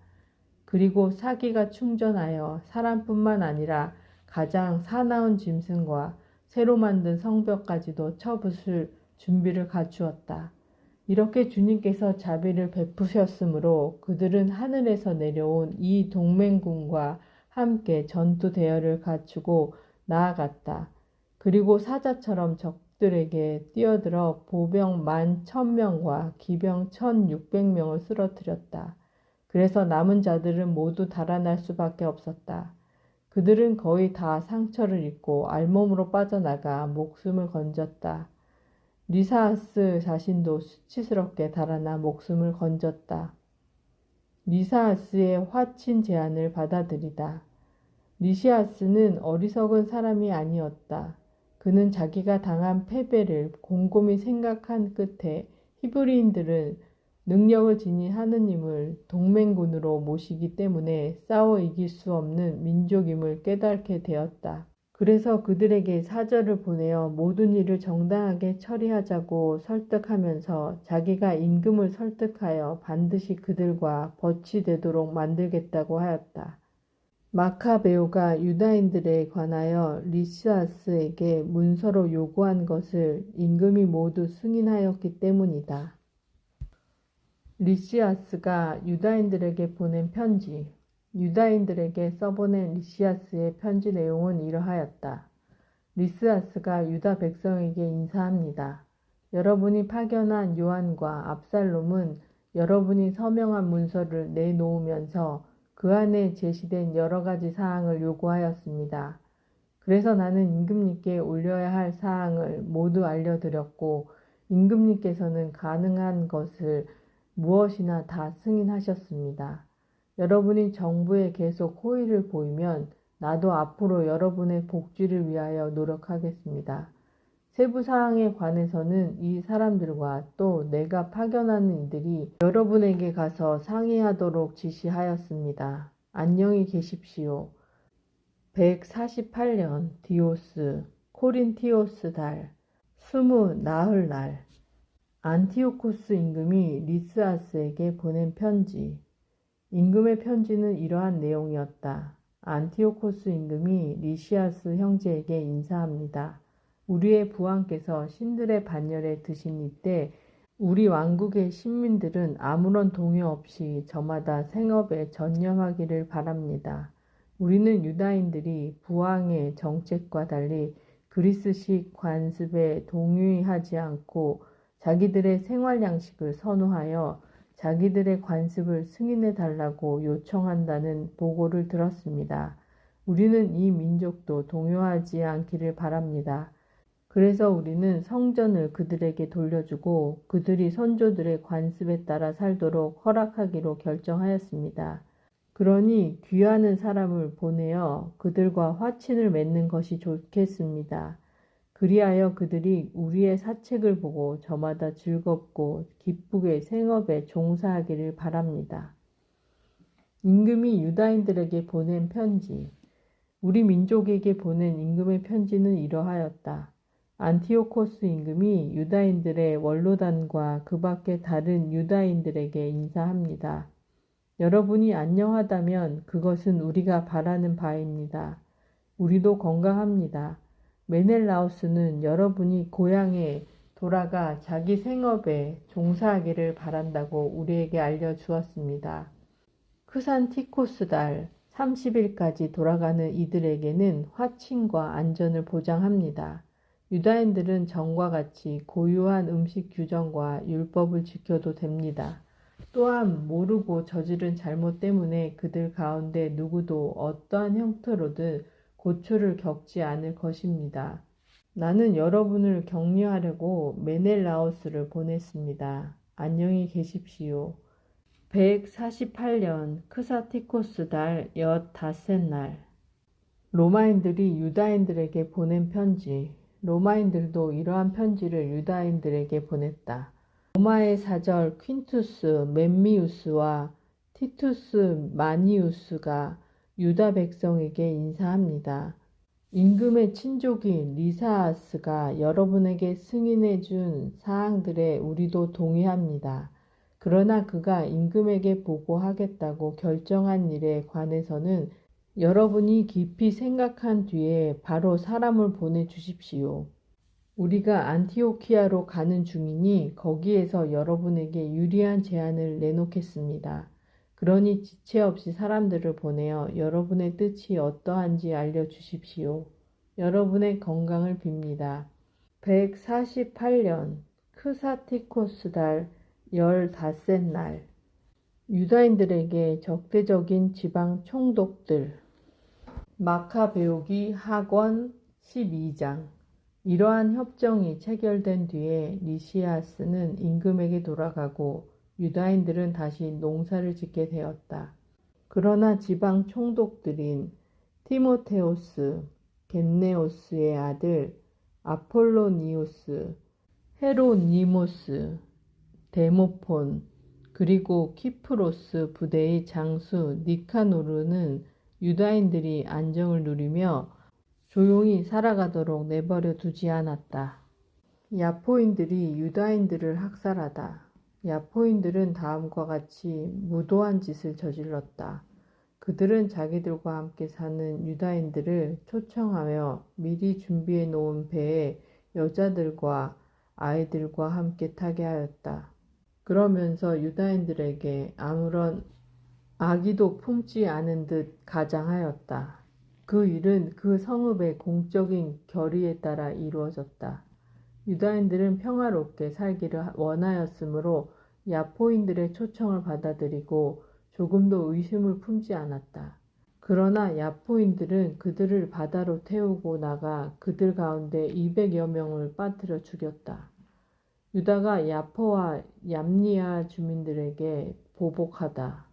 그리고 사기가 충전하여 사람뿐만 아니라 가장 사나운 짐승과 새로 만든 성벽까지도 쳐부술 준비를 갖추었다. 이렇게 주님께서 자비를 베푸셨으므로 그들은 하늘에서 내려온 이 동맹군과 함께 전투 대열을 갖추고 나아갔다. 그리고 사자처럼 적들에게 뛰어들어 보병 11,000명과 기병 1,600명을 쓰러뜨렸다. 그래서 남은 자들은 모두 달아날 수밖에 없었다. 그들은 거의 다 상처를 입고 알몸으로 빠져나가 목숨을 건졌다. 리사아스 자신도 수치스럽게 달아나 목숨을 건졌다. 리사아스의 화친 제안을 받아들이다. 리시아스는 어리석은 사람이 아니었다. 그는 자기가 당한 패배를 곰곰이 생각한 끝에 히브리인들은 능력을 지닌 하느님을 동맹군으로 모시기 때문에 싸워 이길 수 없는 민족임을 깨닫게 되었다. 그래서 그들에게 사절을 보내어 모든 일을 정당하게 처리하자고 설득하면서 자기가 임금을 설득하여 반드시 그들과 벗이 되도록 만들겠다고 하였다. 마카베오가 유다인들에 관하여 리시아스에게 문서로 요구한 것을 임금이 모두 승인하였기 때문이다. 리시아스가 유다인들에게 보낸 편지. 유다인들에게 써보낸 리시아스의 편지 내용은 이러하였다. 리시아스가 유다 백성에게 인사합니다. 여러분이 파견한 요한과 압살롬은 여러분이 서명한 문서를 내놓으면서 그 안에 제시된 여러 가지 사항을 요구하였습니다. 그래서 나는 임금님께 올려야 할 사항을 모두 알려드렸고 임금님께서는 가능한 것을 무엇이나 다 승인하셨습니다. 여러분이 정부에 계속 호의를 보이면 나도 앞으로 여러분의 복지를 위하여 노력하겠습니다. 세부 사항에 관해서는 이 사람들과 또 내가 파견하는 이들이 여러분에게 가서 상의하도록 지시하였습니다. 안녕히 계십시오. 148년 디오스 코린티오스 달 20 나흘날 안티오코스 임금이 리스아스에게 보낸 편지. 임금의 편지는 이러한 내용이었다. 안티오코스 임금이 리시아스 형제에게 인사합니다. 우리의 부왕께서 신들의 반열에 드신 이때 우리 왕국의 신민들은 아무런 동요 없이 저마다 생업에 전념하기를 바랍니다. 우리는 유다인들이 부왕의 정책과 달리 그리스식 관습에 동의하지 않고 자기들의 생활 양식을 선호하여 자기들의 관습을 승인해 달라고 요청한다는 보고를 들었습니다. 우리는 이 민족도 동요하지 않기를 바랍니다. 그래서 우리는 성전을 그들에게 돌려주고 그들이 선조들의 관습에 따라 살도록 허락하기로 결정하였습니다. 그러니 귀하는 사람을 보내어 그들과 화친을 맺는 것이 좋겠습니다. 그리하여 그들이 우리의 사책을 보고 저마다 즐겁고 기쁘게 생업에 종사하기를 바랍니다. 임금이 유다인들에게 보낸 편지. 우리 민족에게 보낸 임금의 편지는 이러하였다. 안티오코스 임금이 유다인들의 원로단과 그 밖의 다른 유다인들에게 인사합니다. 여러분이 안녕하다면 그것은 우리가 바라는 바입니다. 우리도 건강합니다. 메넬라오스는 여러분이 고향에 돌아가 자기 생업에 종사하기를 바란다고 우리에게 알려주었습니다. 크산티코스 달 30일까지 돌아가는 이들에게는 화친과 안전을 보장합니다. 유다인들은 전과 같이 고유한 음식 규정과 율법을 지켜도 됩니다. 또한 모르고 저지른 잘못 때문에 그들 가운데 누구도 어떠한 형태로든 고초를 겪지 않을 것입니다. 나는 여러분을 격려하려고 메넬라오스를 보냈습니다. 안녕히 계십시오. 148년 크사티코스 달 엿닷새 날 로마인들이 유다인들에게 보낸 편지. 로마인들도 이러한 편지를 유다인들에게 보냈다. 로마의 사절 퀸투스 멤미우스와 티투스 마니우스가 유다 백성에게 인사합니다. 임금의 친족인 리사아스가 여러분에게 승인해 준 사항들에 우리도 동의합니다. 그러나 그가 임금에게 보고하겠다고 결정한 일에 관해서는 여러분이 깊이 생각한 뒤에 바로 사람을 보내주십시오. 우리가 안티오키아로 가는 중이니 거기에서 여러분에게 유리한 제안을 내놓겠습니다. 그러니 지체 없이 사람들을 보내어 여러분의 뜻이 어떠한지 알려주십시오. 여러분의 건강을 빕니다. 148년 크사티코스 달 15째 날 유다인들에게 적대적인 지방 총독들 마카베오기 하권 12장 이러한 협정이 체결된 뒤에 리시아스는 임금에게 돌아가고 유다인들은 다시 농사를 짓게 되었다. 그러나 지방 총독들인 티모테오스, 겐네오스의 아들 아폴로니우스, 헤로니모스, 데모폰, 그리고 키프로스 부대의 장수 니카노르는 유다인들이 안정을 누리며 조용히 살아가도록 내버려 두지 않았다. 야포인들이 유다인들을 학살하다. 야포인들은 다음과 같이 무도한 짓을 저질렀다. 그들은 자기들과 함께 사는 유다인들을 초청하며 미리 준비해 놓은 배에 여자들과 아이들과 함께 타게 하였다. 그러면서 유다인들에게 아무런 악의도 품지 않은 듯 가장하였다. 그 일은 그 성읍의 공적인 결의에 따라 이루어졌다. 유다인들은 평화롭게 살기를 원하였으므로 야포인들의 초청을 받아들이고 조금도 의심을 품지 않았다. 그러나 야포인들은 그들을 바다로 태우고 나가 그들 가운데 200여 명을 빠뜨려 죽였다. 유다가 야포와 얌니아 주민들에게 보복하다.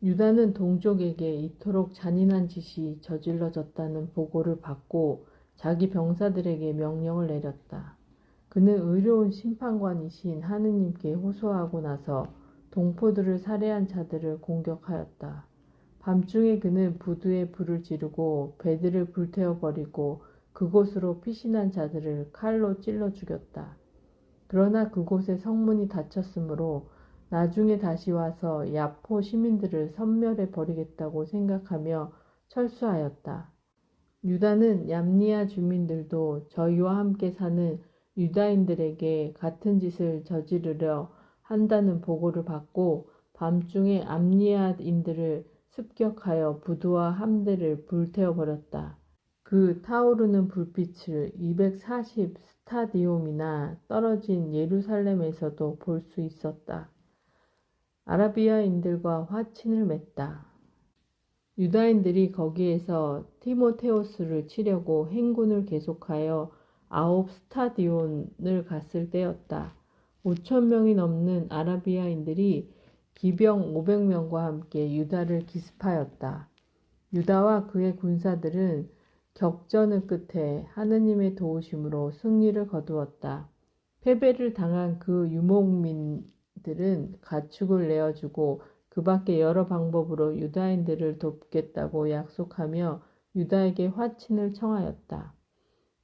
유다는 동족에게 이토록 잔인한 짓이 저질러졌다는 보고를 받고 자기 병사들에게 명령을 내렸다. 그는 의로운 심판관이신 하느님께 호소하고 나서 동포들을 살해한 자들을 공격하였다. 밤중에 그는 부두에 불을 지르고 배들을 불태워버리고 그곳으로 피신한 자들을 칼로 찔러 죽였다. 그러나 그곳의 성문이 닫혔으므로 나중에 다시 와서 야포 시민들을 섬멸해 버리겠다고 생각하며 철수하였다. 유다는 얌니아 주민들도 저희와 함께 사는 유다인들에게 같은 짓을 저지르려 한다는 보고를 받고 밤중에 암니아인들을 습격하여 부두와 함대를 불태워버렸다. 그 타오르는 불빛을 240 스타디움이나 떨어진 예루살렘에서도 볼 수 있었다. 아라비아인들과 화친을 맺다. 유다인들이 거기에서 티모테오스를 치려고 행군을 계속하여 아홉 스타디온을 갔을 때였다. 5,000명이 넘는 아라비아인들이 기병 500명과 함께 유다를 기습하였다. 유다와 그의 군사들은 격전의 끝에 하느님의 도우심으로 승리를 거두었다. 패배를 당한 그 유목민들은 가축을 내어주고 그 밖에 여러 방법으로 유다인들을 돕겠다고 약속하며 유다에게 화친을 청하였다.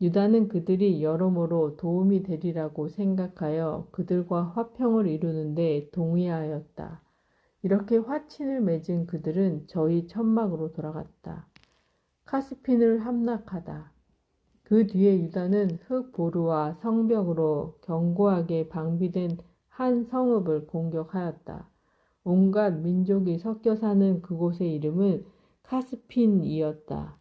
유다는 그들이 여러모로 도움이 되리라고 생각하여 그들과 화평을 이루는데 동의하였다. 이렇게 화친을 맺은 그들은 저희 천막으로 돌아갔다. 카스핀을 함락하다. 그 뒤에 유다는 흙보루와 성벽으로 견고하게 방비된 한 성읍을 공격하였다. 온갖 민족이 섞여 사는 그곳의 이름은 카스핀이었다.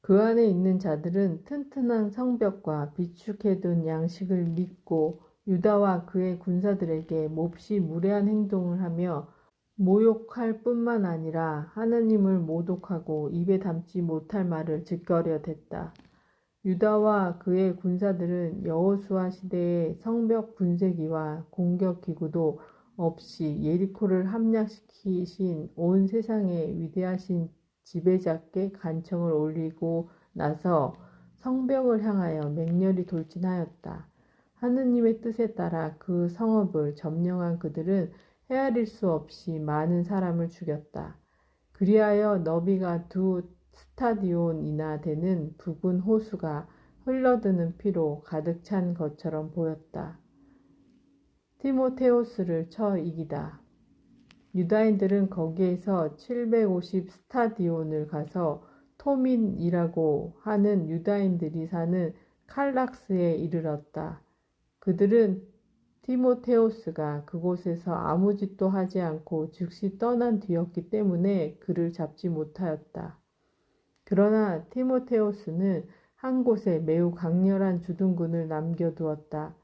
그 안에 있는 자들은 튼튼한 성벽과 비축해둔 양식을 믿고 유다와 그의 군사들에게 몹시 무례한 행동을 하며 모욕할 뿐만 아니라 하나님을 모독하고 입에 담지 못할 말을 짓거려 댔다. 유다와 그의 군사들은 여호수아 시대의 성벽 분쇄기와 공격 기구도 없이 예리코를 함락시키신 온 세상의 위대하신 지배자께 간청을 올리고 나서 성벽을 향하여 맹렬히 돌진하였다. 하느님의 뜻에 따라 그 성읍을 점령한 그들은 헤아릴 수 없이 많은 사람을 죽였다. 그리하여 너비가 2스타디온이나 되는 붉은 호수가 흘러드는 피로 가득 찬 것처럼 보였다. 티모테오스를 쳐 이기다. 유다인들은 거기에서 750스타디온을 가서 토민이라고 하는 유다인들이 사는 칼락스에 이르렀다. 그들은 티모테오스가 그곳에서 아무 짓도 하지 않고 즉시 떠난 뒤였기 때문에 그를 잡지 못하였다. 그러나 티모테오스는 한 곳에 매우 강렬한 주둔군을 남겨두었다.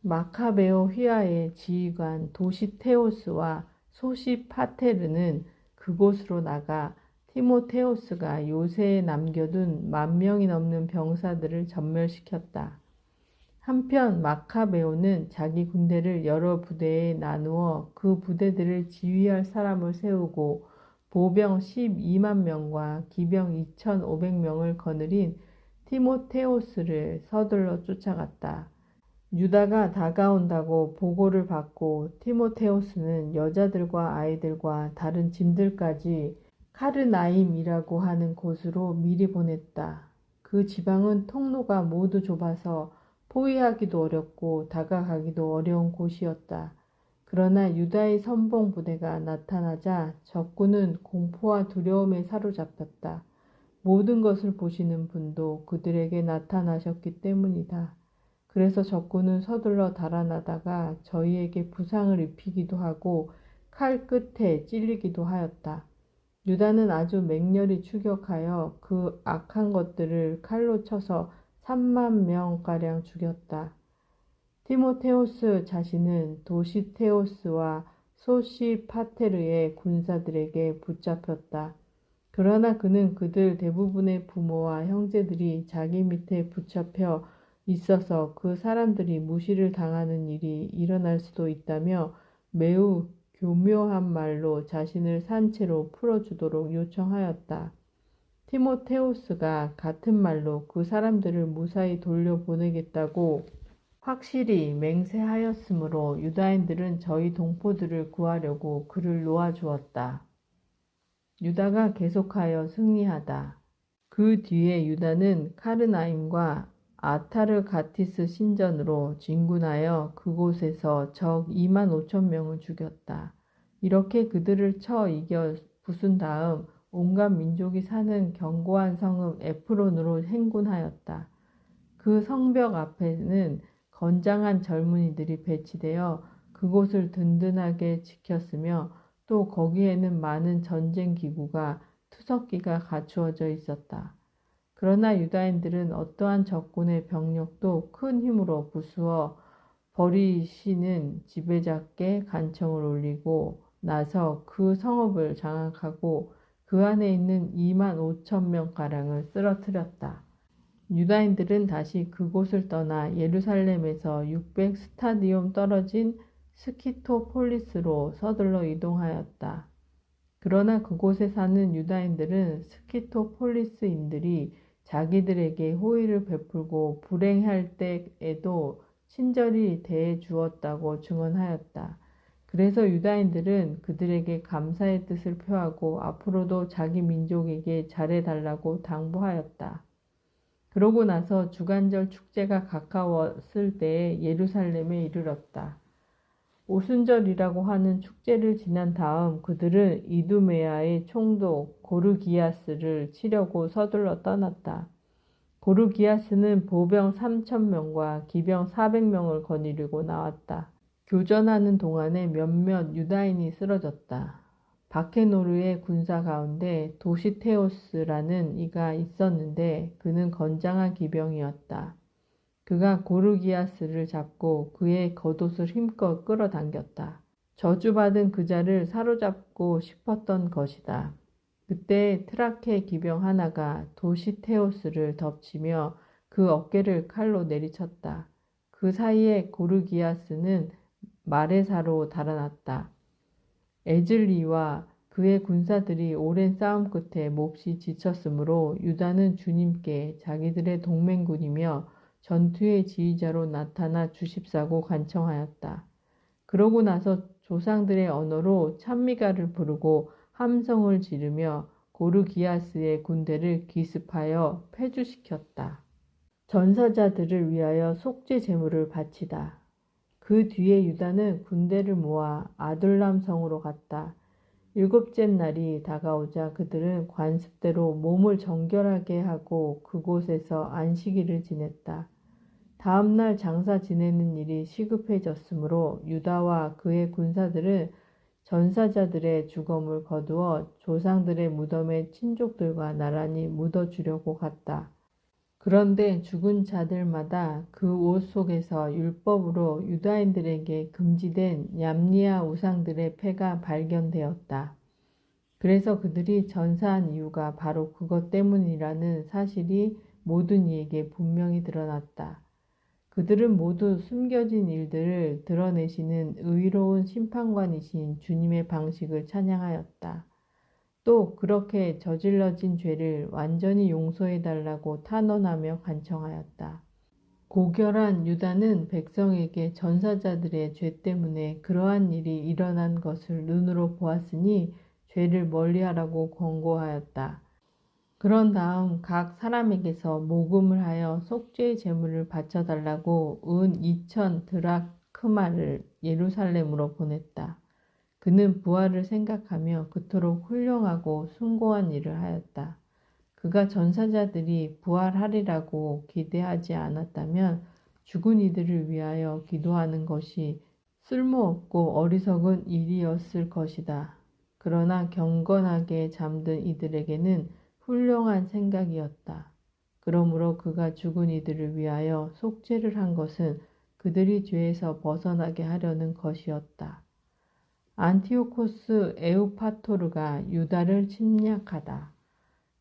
마카베오 휘하의 지휘관 도시테오스와 소시파테르는 그곳으로 나가 티모테오스가 요새에 남겨둔 10,000명이 넘는 병사들을 전멸시켰다. 한편 마카베오는 자기 군대를 여러 부대에 나누어 그 부대들을 지휘할 사람을 세우고 보병 12만 명과 기병 2,500명을 거느린 티모테오스를 서둘러 쫓아갔다. 유다가 다가온다고 보고를 받고 티모테오스는 여자들과 아이들과 다른 짐들까지 카르나임이라고 하는 곳으로 미리 보냈다. 그 지방은 통로가 모두 좁아서 포위하기도 어렵고 다가가기도 어려운 곳이었다. 그러나 유다의 선봉 부대가 나타나자 적군은 공포와 두려움에 사로잡혔다. 모든 것을 보시는 분도 그들에게 나타나셨기 때문이다. 그래서 적군은 서둘러 달아나다가 저희에게 부상을 입히기도 하고 칼 끝에 찔리기도 하였다. 유다는 아주 맹렬히 추격하여 그 악한 것들을 칼로 쳐서 3만 명가량 죽였다. 티모테오스 자신은 도시테오스와 소시파테르의 군사들에게 붙잡혔다. 그러나 그는 그들 대부분의 부모와 형제들이 자기 밑에 붙잡혀 있어서 그 사람들이 무시를 당하는 일이 일어날 수도 있다며 매우 교묘한 말로 자신을 산채로 풀어주도록 요청하였다. 티모테오스가 같은 말로 그 사람들을 무사히 돌려보내겠다고 확실히 맹세하였으므로 유다인들은 저희 동포들을 구하려고 그를 놓아주었다. 유다가 계속하여 승리하다. 그 뒤에 유다는 카르나임과 아타르가티스 신전으로 진군하여 그곳에서 적 25,000명을 죽였다. 이렇게 그들을 쳐 이겨 부순 다음 온갖 민족이 사는 견고한 성읍 에프론으로 행군하였다. 그 성벽 앞에는 건장한 젊은이들이 배치되어 그곳을 든든하게 지켰으며 또 거기에는 많은 전쟁 기구가 투석기가 갖추어져 있었다. 그러나 유다인들은 어떠한 적군의 병력도 큰 힘으로 부수어 버리시는 지배자께 간청을 올리고 나서 그 성읍을 장악하고 그 안에 있는 25,000명가량을 쓰러뜨렸다. 유다인들은 다시 그곳을 떠나 예루살렘에서 600스타디움 떨어진 스키토폴리스로 서둘러 이동하였다. 그러나 그곳에 사는 유다인들은 스키토폴리스인들이 자기들에게 호의를 베풀고 불행할 때에도 친절히 대해 주었다고 증언하였다. 그래서 유다인들은 그들에게 감사의 뜻을 표하고 앞으로도 자기 민족에게 잘해달라고 당부하였다. 그러고 나서 주간절 축제가 가까웠을 때에 예루살렘에 이르렀다. 오순절이라고 하는 축제를 지난 다음 그들은 이두메아의 총독 고르기아스를 치려고 서둘러 떠났다. 고르기아스는 보병 3,000명과 기병 400명을 거느리고 나왔다. 교전하는 동안에 몇몇 유다인이 쓰러졌다. 바케노르의 군사 가운데 도시테오스라는 이가 있었는데 그는 건장한 기병이었다. 그가 고르기아스를 잡고 그의 겉옷을 힘껏 끌어당겼다. 저주받은 그자를 사로잡고 싶었던 것이다. 그때 트라케 기병 하나가 도시테오스를 덮치며 그 어깨를 칼로 내리쳤다. 그 사이에 고르기아스는 마레사로 달아났다. 에즐리와 그의 군사들이 오랜 싸움 끝에 몹시 지쳤으므로 유다는 주님께 자기들의 동맹군이며 전투의 지휘자로 나타나 주십사고 간청하였다. 그러고 나서 조상들의 언어로 찬미가를 부르고 함성을 지르며 고르기아스의 군대를 기습하여 패주시켰다. 전사자들을 위하여 속죄 제물을 바치다. 그 뒤에 유다는 군대를 모아 아둘람 성으로 갔다. 7째 날이 다가오자 그들은 관습대로 몸을 정결하게 하고 그곳에서 안식일을 지냈다. 다음 날 장사 지내는 일이 시급해졌으므로 유다와 그의 군사들은 전사자들의 주검을 거두어 조상들의 무덤에 친족들과 나란히 묻어주려고 갔다. 그런데 죽은 자들마다 그 옷 속에서 율법으로 유다인들에게 금지된 얌니아 우상들의 폐가 발견되었다. 그래서 그들이 전사한 이유가 바로 그것 때문이라는 사실이 모든 이에게 분명히 드러났다. 그들은 모두 숨겨진 일들을 드러내시는 의로운 심판관이신 주님의 방식을 찬양하였다. 또 그렇게 저질러진 죄를 완전히 용서해달라고 탄원하며 간청하였다. 고결한 유다는 백성에게 전사자들의 죄 때문에 그러한 일이 일어난 것을 눈으로 보았으니 죄를 멀리하라고 권고하였다. 그런 다음 각 사람에게서 모금을 하여 속죄의 제물을 바쳐달라고 은 2,000 드라크마를 예루살렘으로 보냈다. 그는 부활을 생각하며 그토록 훌륭하고 숭고한 일을 하였다. 그가 전사자들이 부활하리라고 기대하지 않았다면 죽은 이들을 위하여 기도하는 것이 쓸모없고 어리석은 일이었을 것이다. 그러나 경건하게 잠든 이들에게는 훌륭한 생각이었다. 그러므로 그가 죽은 이들을 위하여 속죄를 한 것은 그들이 죄에서 벗어나게 하려는 것이었다. 안티오코스 에우파토르가 유다를 침략하다.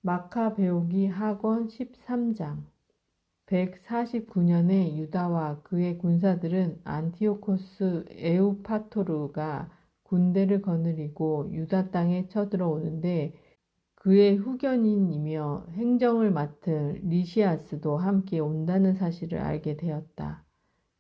마카베오기 하권 13장 149년에 유다와 그의 군사들은 안티오코스 에우파토르가 군대를 거느리고 유다 땅에 쳐들어오는데 그의 후견인이며 행정을 맡은 리시아스도 함께 온다는 사실을 알게 되었다.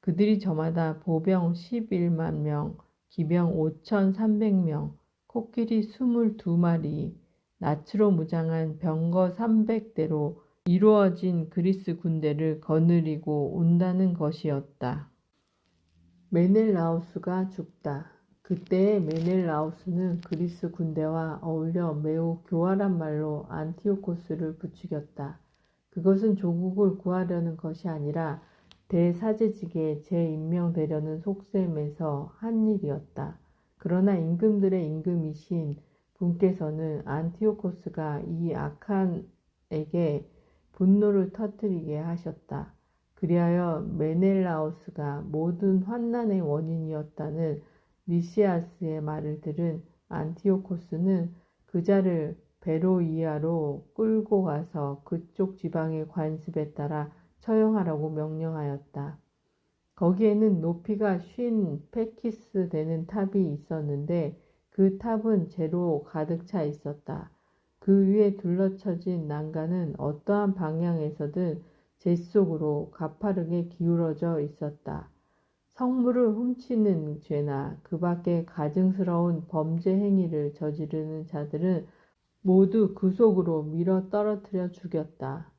그들이 저마다 보병 11만 명, 기병 5,300명, 코끼리 22마리, 낫으로 무장한 병거 300대로 이루어진 그리스 군대를 거느리고 온다는 것이었다. 메넬라우스가 죽다. 그때의 메넬라우스는 그리스 군대와 어울려 매우 교활한 말로 안티오코스를 부추겼다. 그것은 조국을 구하려는 것이 아니라 대사제직에 재임명되려는 속셈에서 한 일이었다. 그러나 임금들의 임금이신 분께서는 안티오코스가 이 악한에게 분노를 터뜨리게 하셨다. 그리하여 메넬라우스가 모든 환난의 원인이었다는 리시아스의 말을 들은 안티오코스는 그자를 베로이아로 끌고 가서 그쪽 지방의 관습에 따라 처형하라고 명령하였다. 거기에는 높이가 50 페키스 되는 탑이 있었는데 그 탑은 재로 가득 차 있었다. 그 위에 둘러쳐진 난간은 어떠한 방향에서든 제 속으로 가파르게 기울어져 있었다. 성물을 훔치는 죄나 그 밖의 가증스러운 범죄 행위를 저지르는 자들은 모두 그 속으로 밀어 떨어뜨려 죽였다.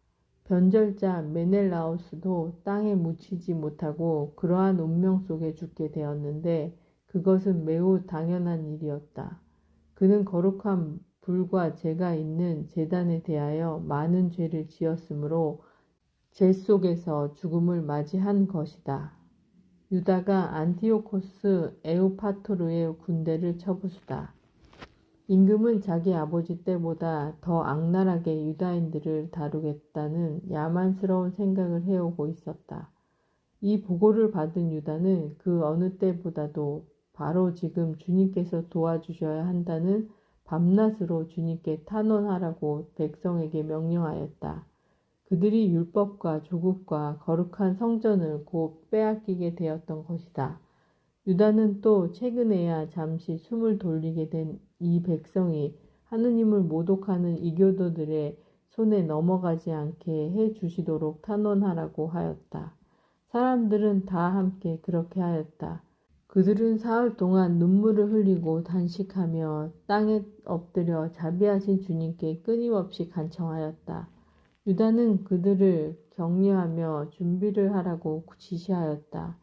변절자 메넬라오스도 땅에 묻히지 못하고 그러한 운명 속에 죽게 되었는데 그것은 매우 당연한 일이었다. 그는 거룩한 불과 죄가 있는 제단에 대하여 많은 죄를 지었으므로 죄 속에서 죽음을 맞이한 것이다. 유다가 안티오코스 에우파토르의 군대를 쳐부수다. 임금은 자기 아버지 때보다 더 악랄하게 유다인들을 다루겠다는 야만스러운 생각을 해오고 있었다. 이 보고를 받은 유다는 그 어느 때보다도 바로 지금 주님께서 도와주셔야 한다는 밤낮으로 주님께 탄원하라고 백성에게 명령하였다. 그들이 율법과 조국과 거룩한 성전을 곧 빼앗기게 되었던 것이다. 유다는 또 최근에야 잠시 숨을 돌리게 된 이 백성이 하느님을 모독하는 이교도들의 손에 넘어가지 않게 해 주시도록 탄원하라고 하였다. 사람들은 다 함께 그렇게 하였다. 그들은 사흘 동안 눈물을 흘리고 단식하며 땅에 엎드려 자비하신 주님께 끊임없이 간청하였다. 유다는 그들을 격려하며 준비를 하라고 지시하였다.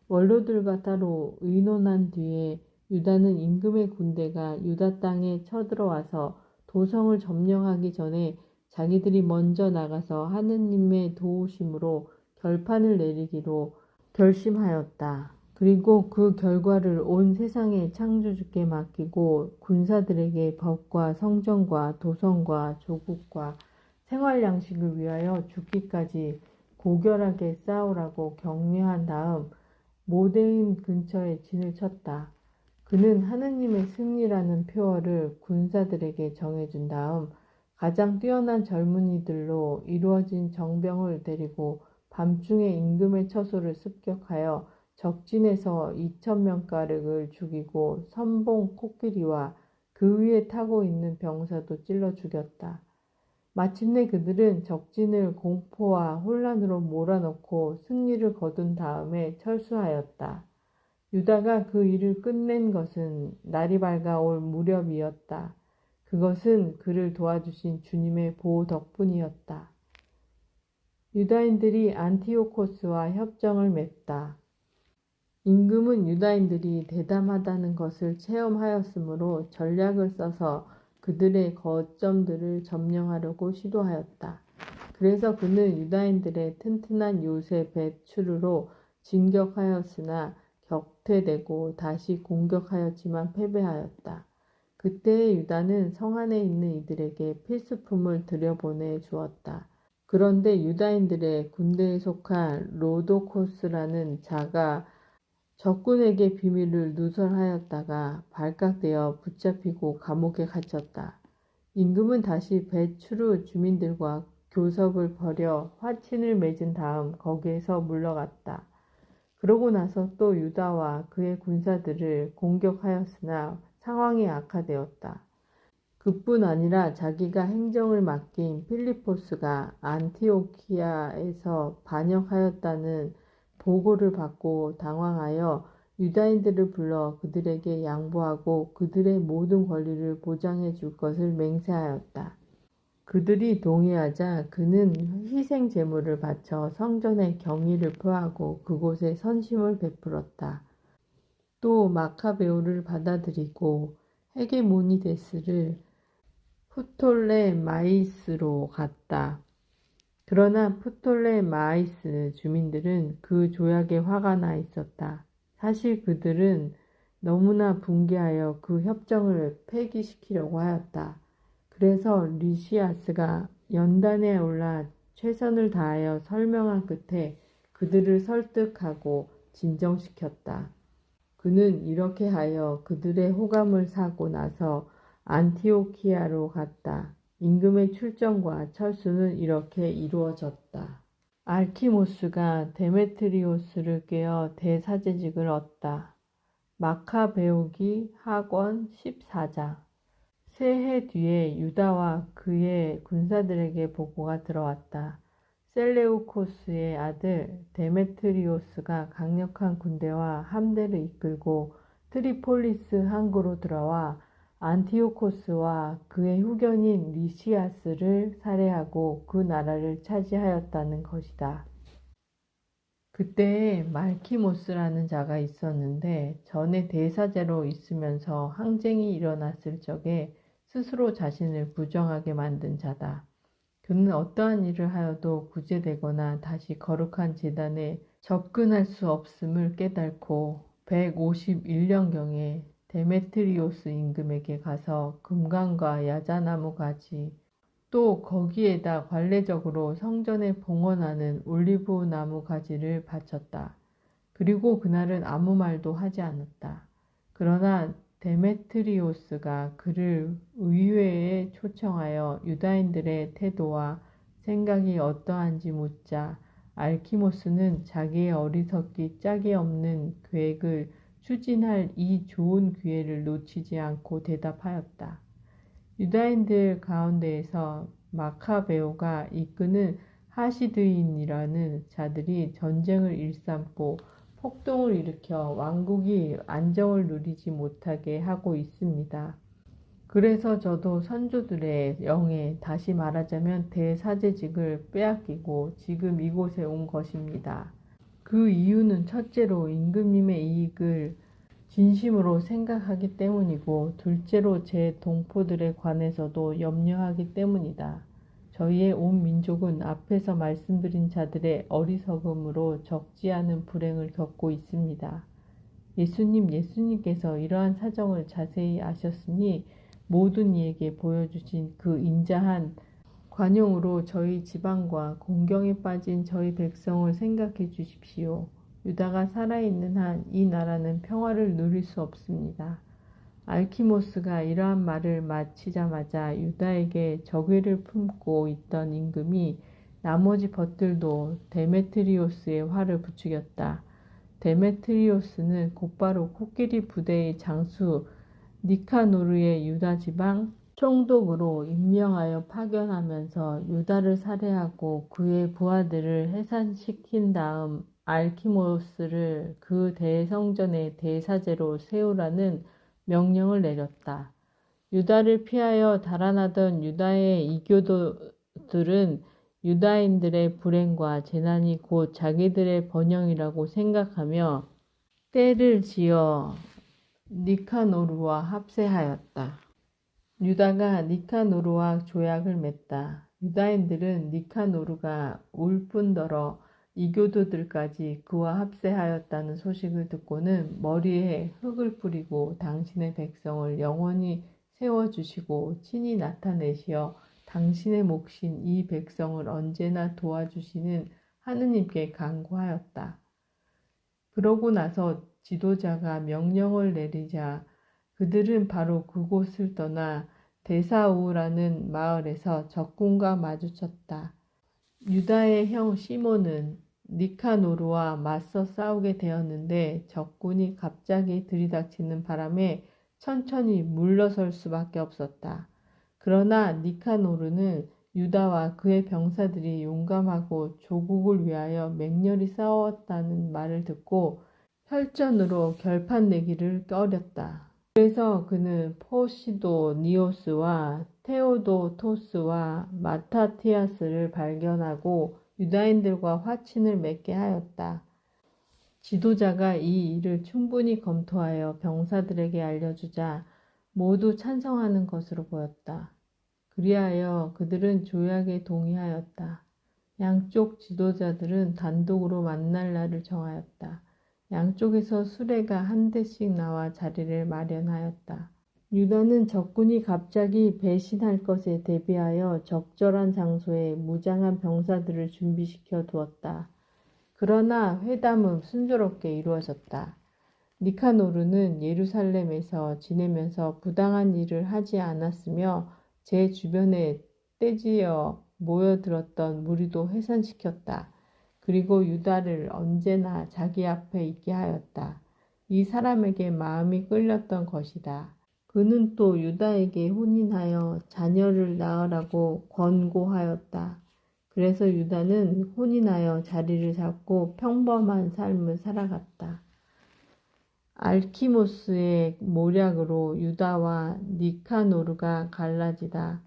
원로들과 따로 의논한 뒤에 유다는 임금의 군대가 유다 땅에 쳐들어와서 도성을 점령하기 전에 자기들이 먼저 나가서 하느님의 도우심으로 결판을 내리기로 결심하였다. 그리고 그 결과를 온 세상의 창조주께 맡기고 군사들에게 법과 성전과 도성과 조국과 생활 양식을 위하여 죽기까지 고결하게 싸우라고 격려한 다음 모데인 근처에 진을 쳤다. 그는 하느님의 승리라는 표어를 군사들에게 정해준 다음 가장 뛰어난 젊은이들로 이루어진 정병을 데리고 밤중에 임금의 처소를 습격하여 적진에서 2,000명가량을 죽이고 선봉 코끼리와 그 위에 타고 있는 병사도 찔러 죽였다. 마침내 그들은 적진을 공포와 혼란으로 몰아넣고 승리를 거둔 다음에 철수하였다. 유다가 그 일을 끝낸 것은 날이 밝아올 무렵이었다. 그것은 그를 도와주신 주님의 보호 덕분이었다. 유다인들이 안티오코스와 협정을 맺다. 임금은 유다인들이 대담하다는 것을 체험하였으므로 전략을 써서 그들의 거점들을 점령하려고 시도하였다. 그래서 그는 유다인들의 튼튼한 요새 베추르로 진격하였으나 격퇴되고 다시 공격하였지만 패배하였다. 그때의 유다는 성 안에 있는 이들에게 필수품을 들여보내 주었다. 그런데 유다인들의 군대에 속한 로도코스라는 자가 적군에게 비밀을 누설하였다가 발각되어 붙잡히고 감옥에 갇혔다. 임금은 다시 베추르 주민들과 교섭을 벌여 화친을 맺은 다음 거기에서 물러갔다. 그러고 나서 또 유다와 그의 군사들을 공격하였으나 상황이 악화되었다. 그뿐 아니라 자기가 행정을 맡긴 필리포스가 안티오키아에서 반역하였다는 보고를 받고 당황하여 유다인들을 불러 그들에게 양보하고 그들의 모든 권리를 보장해 줄 것을 맹세하였다. 그들이 동의하자 그는 희생 제물을 바쳐 성전에 경의를 표하고 그곳에 선심을 베풀었다. 또 마카베오를 받아들이고 헤게모니데스를 프톨레마이스로 갔다. 그러나 프톨레마이스 주민들은 그 조약에 화가 나 있었다. 사실 그들은 너무나 분개하여 그 협정을 폐기시키려고 하였다. 그래서 리시아스가 연단에 올라 최선을 다하여 설명한 끝에 그들을 설득하고 진정시켰다. 그는 이렇게 하여 그들의 호감을 사고 나서 안티오키아로 갔다. 임금의 출정과 철수는 이렇게 이루어졌다. 알키모스가 데메트리오스를 꿰어 대사제직을 얻다. 마카베오기 하권 14장. 세 해 뒤에 유다와 그의 군사들에게 보고가 들어왔다. 셀레우코스의 아들 데메트리오스가 강력한 군대와 함대를 이끌고 트리폴리스 항구로 들어와 안티오코스와 그의 후견인 리시아스를 살해하고 그 나라를 차지하였다는 것이다. 그때에 말키모스라는 자가 있었는데 전에 대사제로 있으면서 항쟁이 일어났을 적에 스스로 자신을 부정하게 만든 자다. 그는 어떠한 일을 하여도 구제되거나 다시 거룩한 제단에 접근할 수 없음을 깨닫고 151년경에 데메트리오스 임금에게 가서 금강과 야자나무 가지 또 거기에다 관례적으로 성전에 봉헌하는 올리브 나무 가지를 바쳤다. 그리고 그날은 아무 말도 하지 않았다. 그러나 데메트리오스가 그를 의회에 초청하여 유다인들의 태도와 생각이 어떠한지 묻자 알키모스는 자기의 어리석기 짝이 없는 계획을 추진할 이 좋은 기회를 놓치지 않고 대답하였다. 유다인들 가운데에서 마카베오가 이끄는 하시드인이라는 자들이 전쟁을 일삼고 폭동을 일으켜 왕국이 안정을 누리지 못하게 하고 있습니다. 그래서 저도 선조들의 영에 다시 말하자면 대사제직을 빼앗기고 지금 이곳에 온 것입니다. 그 이유는 첫째로 임금님의 이익을 진심으로 생각하기 때문이고 둘째로 제 동포들에 관해서도 염려하기 때문이다. 저희의 온 민족은 앞에서 말씀드린 자들의 어리석음으로 적지 않은 불행을 겪고 있습니다. 예수님께서 이러한 사정을 자세히 아셨으니 모든 이에게 보여주신 그 인자한 관용으로 저희 지방과 공경에 빠진 저희 백성을 생각해 주십시오. 유다가 살아있는 한 이 나라는 평화를 누릴 수 없습니다. 알키모스가 이러한 말을 마치자마자 유다에게 적의를 품고 있던 임금이 나머지 벗들도 데메트리오스의 화를 부추겼다. 데메트리오스는 곧바로 코끼리 부대의 장수 니카노르의 유다 지방 총독으로 임명하여 파견하면서 유다를 살해하고 그의 부하들을 해산시킨 다음 알키모스를 그 대성전의 대사제로 세우라는 명령을 내렸다. 유다를 피하여 달아나던 유다의 이교도들은 유다인들의 불행과 재난이 곧 자기들의 번영이라고 생각하며 떼를 지어 니카노르와 합세하였다. 유다가 니카노르와 조약을 맺다. 유다인들은 니카노르가 울 뿐더러 이교도들까지 그와 합세하였다는 소식을 듣고는 머리에 흙을 뿌리고 당신의 백성을 영원히 세워주시고 친히 나타내시어 당신의 몫인 이 백성을 언제나 도와주시는 하느님께 간구하였다. 그러고 나서 지도자가 명령을 내리자 그들은 바로 그곳을 떠나 데사우라는 마을에서 적군과 마주쳤다. 유다의 형 시몬은 니카노르와 맞서 싸우게 되었는데 적군이 갑자기 들이닥치는 바람에 천천히 물러설 수밖에 없었다. 그러나 니카노르는 유다와 그의 병사들이 용감하고 조국을 위하여 맹렬히 싸웠다는 말을 듣고 혈전으로 결판 내기를 꺼렸다. 그래서 그는 포시도니오스와 테오도토스와 마타티아스를 발견하고 유다인들과 화친을 맺게 하였다. 지도자가 이 일을 충분히 검토하여 병사들에게 알려주자 모두 찬성하는 것으로 보였다. 그리하여 그들은 조약에 동의하였다. 양쪽 지도자들은 단독으로 만날 날을 정하였다. 양쪽에서 수레가 한 대씩 나와 자리를 마련하였다. 유다는 적군이 갑자기 배신할 것에 대비하여 적절한 장소에 무장한 병사들을 준비시켜 두었다. 그러나 회담은 순조롭게 이루어졌다. 니카노르는 예루살렘에서 지내면서 부당한 일을 하지 않았으며 제 주변에 떼지어 모여들었던 무리도 해산시켰다. 그리고 유다를 언제나 자기 앞에 있게 하였다. 이 사람에게 마음이 끌렸던 것이다. 그는 또 유다에게 혼인하여 자녀를 낳으라고 권고하였다. 그래서 유다는 혼이 나여 자리를 잡고 평범한 삶을 살아갔다. 알키모스의 모략으로 유다와 니카노르가 갈라지다.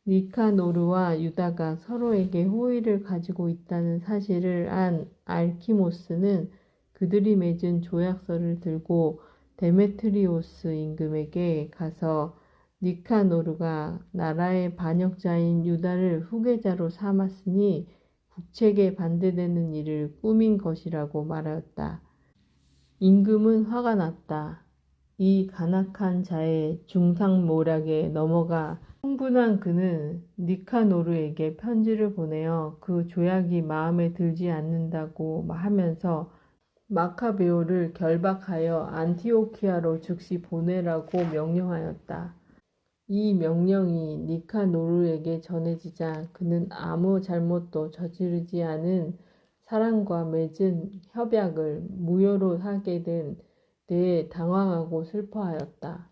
니카노르와 유다가 서로에게 호의를 가지고 있다는 사실을 안 알키모스는 그들이 맺은 조약서를 들고 데메트리오스 임금에게 가서 니카노르가 나라의 반역자인 유다를 후계자로 삼았으니 국책에 반대되는 일을 꾸민 것이라고 말하였다. 임금은 화가 났다. 이 간악한 자의 중상모략에 넘어가 흥분한 그는 니카노르에게 편지를 보내어 그 조약이 마음에 들지 않는다고 하면서 마카베오를 결박하여 안티오키아로 즉시 보내라고 명령하였다. 이 명령이 니카노르에게 전해지자 그는 아무 잘못도 저지르지 않은 사람과 맺은 협약을 무효로 하게 된 데에 당황하고 슬퍼하였다.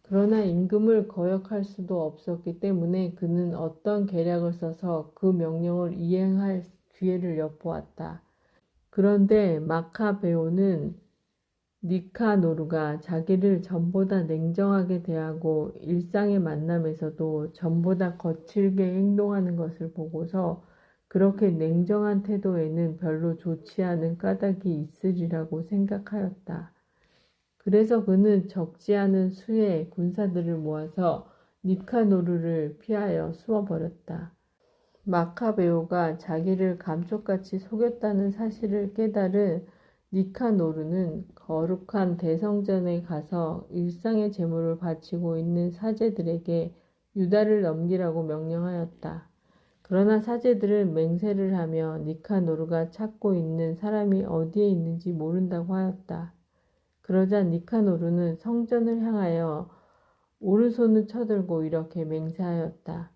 그러나 임금을 거역할 수도 없었기 때문에 그는 어떤 계략을 써서 그 명령을 이행할 기회를 엿보았다. 그런데 마카베오는 니카노르가 자기를 전보다 냉정하게 대하고 일상의 만남에서도 전보다 거칠게 행동하는 것을 보고서 그렇게 냉정한 태도에는 별로 좋지 않은 까닭이 있으리라고 생각하였다. 그래서 그는 적지 않은 수의 군사들을 모아서 니카노르를 피하여 숨어버렸다. 마카베오가 자기를 감쪽같이 속였다는 사실을 깨달은 니카노르는 거룩한 대성전에 가서 일상의 제물을 바치고 있는 사제들에게 유다를 넘기라고 명령하였다. 그러나 사제들은 맹세를 하며 니카노르가 찾고 있는 사람이 어디에 있는지 모른다고 하였다. 그러자 니카노르는 성전을 향하여 오른손을 쳐들고 이렇게 맹세하였다.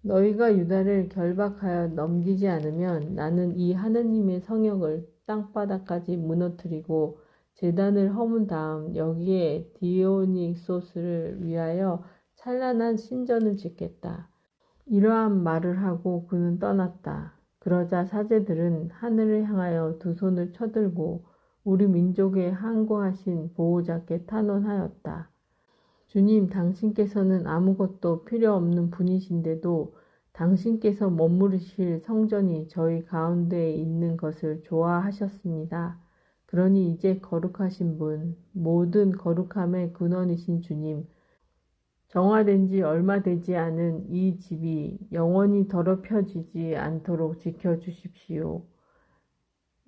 너희가 유다를 결박하여 넘기지 않으면 나는 이 하느님의 성역을 땅바닥까지 무너뜨리고 제단을 허문 다음 여기에 디오니소스를 위하여 찬란한 신전을 짓겠다. 이러한 말을 하고 그는 떠났다. 그러자 사제들은 하늘을 향하여 두 손을 쳐들고 우리 민족의 항구하신 보호자께 탄원하였다. 주님, 당신께서는 아무것도 필요 없는 분이신데도 당신께서 머무르실 성전이 저희 가운데에 있는 것을 좋아하셨습니다. 그러니 이제 거룩하신 분, 모든 거룩함의 근원이신 주님, 정화된 지 얼마 되지 않은 이 집이 영원히 더럽혀지지 않도록 지켜주십시오.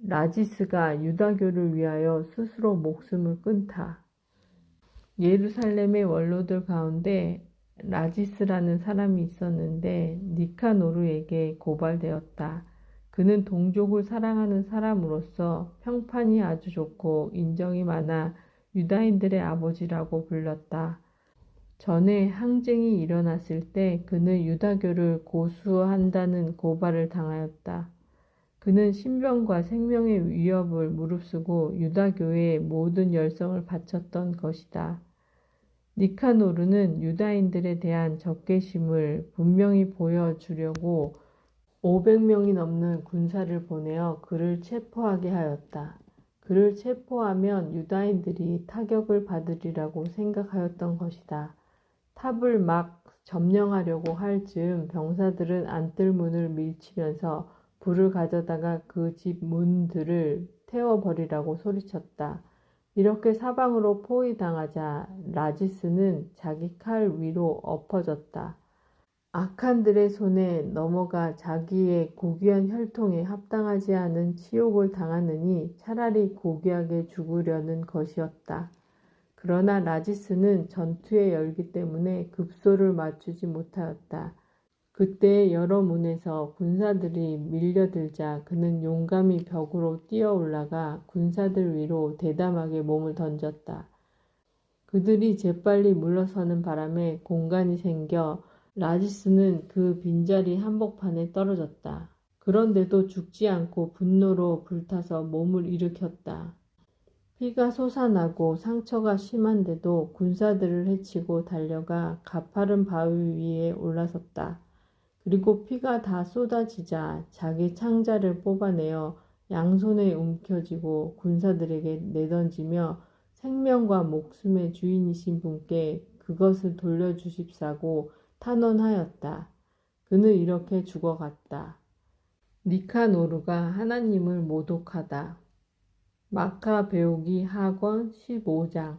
라지스가 유다교를 위하여 스스로 목숨을 끊다. 예루살렘의 원로들 가운데 라지스라는 사람이 있었는데 니카노르에게 고발되었다. 그는 동족을 사랑하는 사람으로서 평판이 아주 좋고 인정이 많아 유다인들의 아버지라고 불렸다. 전에 항쟁이 일어났을 때 그는 유다교를 고수한다는 고발을 당하였다. 그는 신병과 생명의 위협을 무릅쓰고 유다교의 모든 열성을 바쳤던 것이다. 니카노르는 유다인들에 대한 적개심을 분명히 보여주려고 500명이 넘는 군사를 보내어 그를 체포하게 하였다. 그를 체포하면 유다인들이 타격을 받으리라고 생각하였던 것이다. 탑을 막 점령하려고 할 즈음 병사들은 안뜰문을 밀치면서 불을 가져다가 그 집 문들을 태워버리라고 소리쳤다. 이렇게 사방으로 포위당하자 라지스는 자기 칼 위로 엎어졌다. 악한들의 손에 넘어가 자기의 고귀한 혈통에 합당하지 않은 치욕을 당하느니 차라리 고귀하게 죽으려는 것이었다. 그러나 라지스는 전투의 열기 때문에 급소를 맞추지 못하였다. 그때 여러 문에서 군사들이 밀려들자 그는 용감히 벽으로 뛰어 올라가 군사들 위로 대담하게 몸을 던졌다. 그들이 재빨리 물러서는 바람에 공간이 생겨 라지스는 그 빈자리 한복판에 떨어졌다. 그런데도 죽지 않고 분노로 불타서 몸을 일으켰다. 피가 솟아나고 상처가 심한데도 군사들을 해치고 달려가 가파른 바위 위에 올라섰다. 그리고 피가 다 쏟아지자 자기 창자를 뽑아내어 양손에 움켜쥐고 군사들에게 내던지며 생명과 목숨의 주인이신 분께 그것을 돌려주십사고 탄원하였다. 그는 이렇게 죽어갔다. 니카노르가 하나님을 모독하다. 마카베오기 하권 15장.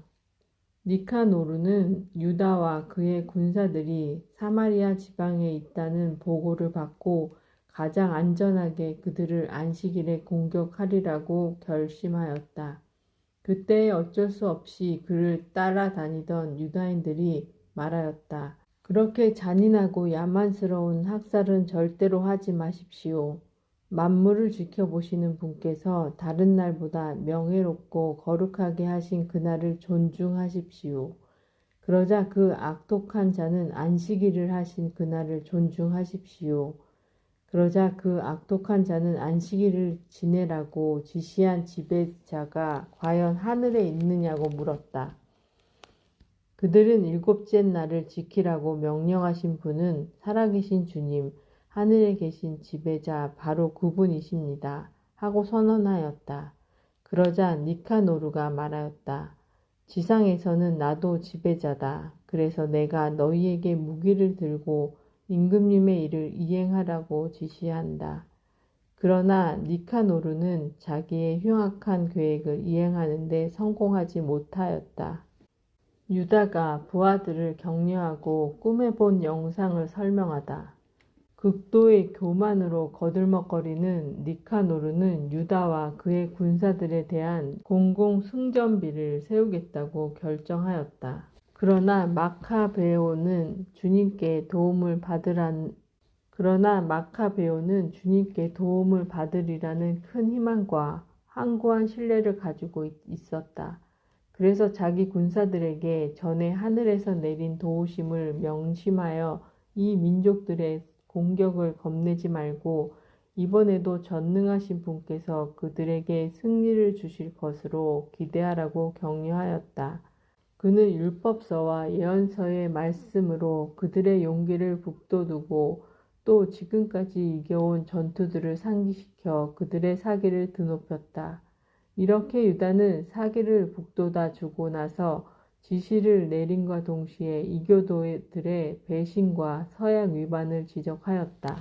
니카노르는 유다와 그의 군사들이 사마리아 지방에 있다는 보고를 받고 가장 안전하게 그들을 안식일에 공격하리라고 결심하였다. 그때 어쩔 수 없이 그를 따라다니던 유다인들이 말하였다. 그렇게 잔인하고 야만스러운 학살은 절대로 하지 마십시오. 만물을 지켜보시는 분께서 다른 날보다 명예롭고 거룩하게 하신 그날을 존중하십시오. 그러자 그 악독한 자는 안식일을 하신 그날을 존중하십시오. 그러자 그 악독한 자는 안식일을 지내라고 지시한 지배자가 과연 하늘에 있느냐고 물었다. 그들은 일곱째 날을 지키라고 명령하신 분은 살아계신 주님, 하늘에 계신 지배자 바로 그분이십니다. 하고 선언하였다. 그러자 니카노르가 말하였다. 지상에서는 나도 지배자다. 그래서 내가 너희에게 무기를 들고 임금님의 일을 이행하라고 지시한다. 그러나 니카노르는 자기의 흉악한 계획을 이행하는데 성공하지 못하였다. 유다가 부하들을 격려하고 꿈에 본 영상을 설명하다. 극도의 교만으로 거들먹거리는 니카노르는 유다와 그의 군사들에 대한 공공 승전비를 세우겠다고 결정하였다. 그러나 마카베오는 주님께 도움을 받으리라는 큰 희망과 확고한 신뢰를 가지고 있었다. 그래서 자기 군사들에게 전에 하늘에서 내린 도우심을 명심하여 이 민족들의 공격을 겁내지 말고 이번에도 전능하신 분께서 그들에게 승리를 주실 것으로 기대하라고 격려하였다. 그는 율법서와 예언서의 말씀으로 그들의 용기를 북돋우고 또 지금까지 이겨온 전투들을 상기시켜 그들의 사기를 드높였다. 이렇게 유다는 사기를 북돋아 주고 나서 지시를 내림과 동시에 이교도들의 배신과 서약 위반을 지적하였다.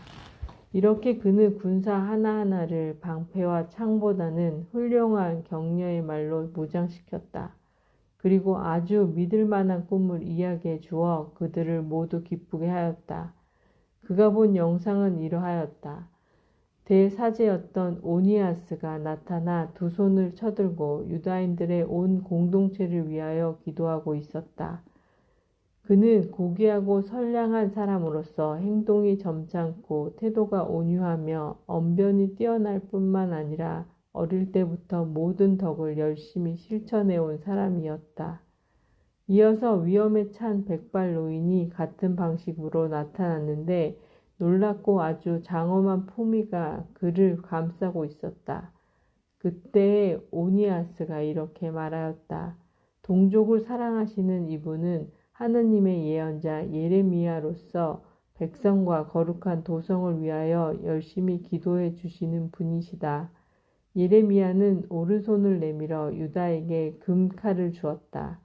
이렇게 그는 군사 하나하나를 방패와 창보다는 훌륭한 격려의 말로 무장시켰다. 그리고 아주 믿을 만한 꿈을 이야기해 주어 그들을 모두 기쁘게 하였다. 그가 본 영상은 이러하였다. 대사제였던 오니아스가 나타나 두 손을 쳐들고 유다인들의 온 공동체를 위하여 기도하고 있었다. 그는 고귀하고 선량한 사람으로서 행동이 점잖고 태도가 온유하며 언변이 뛰어날 뿐만 아니라 어릴 때부터 모든 덕을 열심히 실천해온 사람이었다. 이어서 위험에 찬 백발 노인이 같은 방식으로 나타났는데 놀랍고 아주 장엄한 포미가 그를 감싸고 있었다. 그때 오니아스가 이렇게 말하였다. 동족을 사랑하시는 이분은 하느님의 예언자 예레미야로서 백성과 거룩한 도성을 위하여 열심히 기도해 주시는 분이시다. 예레미야는 오른손을 내밀어 유다에게 금칼을 주었다.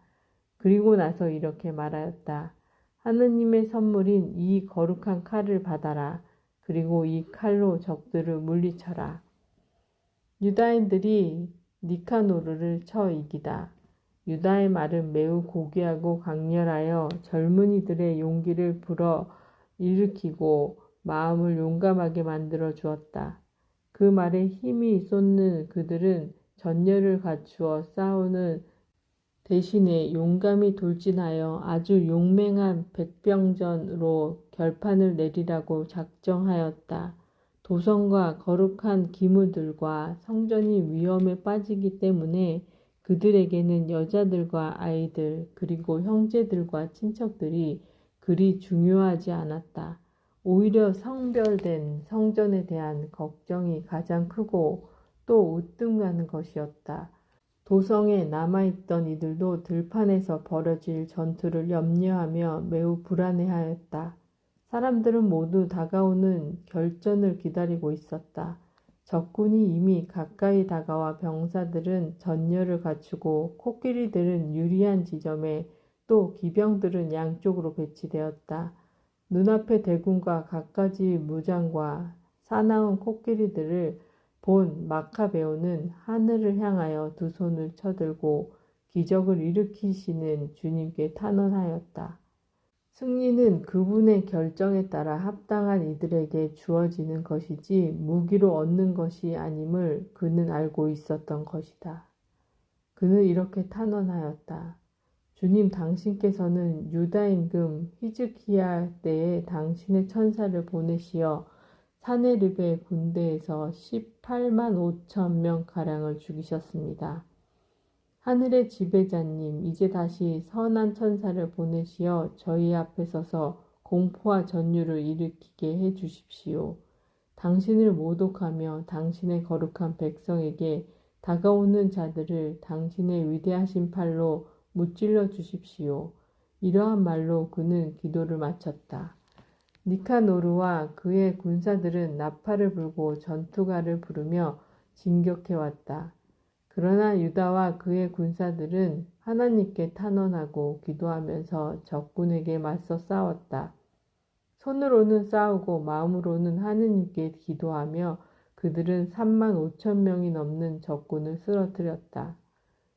그리고 나서 이렇게 말하였다. 하느님의 선물인 이 거룩한 칼을 받아라. 그리고 이 칼로 적들을 물리쳐라. 유다인들이 니카노르를 쳐 이기다. 유다의 말은 매우 고귀하고 강렬하여 젊은이들의 용기를 불어 일으키고 마음을 용감하게 만들어 주었다. 그 말에 힘이 솟는 그들은 전열을 갖추어 싸우는 대신에 용감히 돌진하여 아주 용맹한 백병전으로 결판을 내리라고 작정하였다. 도성과 거룩한 기물들과 성전이 위험에 빠지기 때문에 그들에게는 여자들과 아이들 그리고 형제들과 친척들이 그리 중요하지 않았다. 오히려 성별된 성전에 대한 걱정이 가장 크고 또 우등하는 것이었다. 도성에 남아있던 이들도 들판에서 벌어질 전투를 염려하며 매우 불안해하였다. 사람들은 모두 다가오는 결전을 기다리고 있었다. 적군이 이미 가까이 다가와 병사들은 전열을 갖추고 코끼리들은 유리한 지점에 또 기병들은 양쪽으로 배치되었다. 눈앞에 대군과 갖가지 무장과 사나운 코끼리들을 본 마카베오는 하늘을 향하여 두 손을 쳐들고 기적을 일으키시는 주님께 탄원하였다. 승리는 그분의 결정에 따라 합당한 이들에게 주어지는 것이지 무기로 얻는 것이 아님을 그는 알고 있었던 것이다. 그는 이렇게 탄원하였다. 주님, 당신께서는 유다 임금 히즈키야 때에 당신의 천사를 보내시어 사네립의 군대에서 18만 5천 명가량을 죽이셨습니다. 하늘의 지배자님, 이제 다시 선한 천사를 보내시어 저희 앞에 서서 공포와 전율을 일으키게 해 주십시오. 당신을 모독하며 당신의 거룩한 백성에게 다가오는 자들을 당신의 위대하신 팔로 무찔러 주십시오. 이러한 말로 그는 기도를 마쳤다. 니카노르와 그의 군사들은 나팔을 불고 전투가를 부르며 진격해왔다. 그러나 유다와 그의 군사들은 하나님께 탄원하고 기도하면서 적군에게 맞서 싸웠다. 손으로는 싸우고 마음으로는 하느님께 기도하며 그들은 3만 5천 명이 넘는 적군을 쓰러뜨렸다.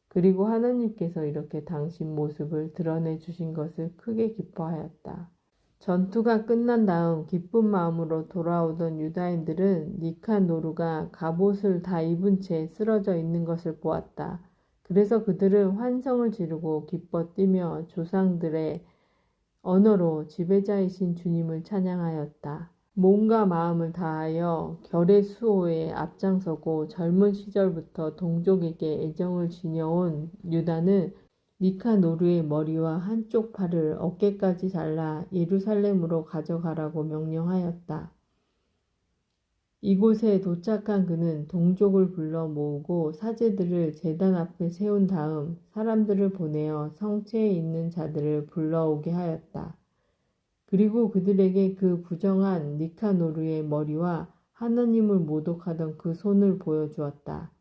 그리고 하나님께서 이렇게 당신 모습을 드러내 주신 것을 크게 기뻐하였다. 전투가 끝난 다음 기쁜 마음으로 돌아오던 유다인들은 니카노루가 갑옷을 다 입은 채 쓰러져 있는 것을 보았다. 그래서 그들은 환성을 지르고 기뻐 뛰며 조상들의 언어로 지배자이신 주님을 찬양하였다. 몸과 마음을 다하여 결의 수호에 앞장서고 젊은 시절부터 동족에게 애정을 지녀온 유다는 니카노르의 머리와 한쪽 팔을 어깨까지 잘라 예루살렘으로 가져가라고 명령하였다. 이곳에 도착한 그는 동족을 불러 모으고 사제들을 제단 앞에 세운 다음 사람들을 보내어 성체에 있는 자들을 불러오게 하였다. 그리고 그들에게 그 부정한 니카노르의 머리와 하나님을 모독하던 그 손을 보여주었다.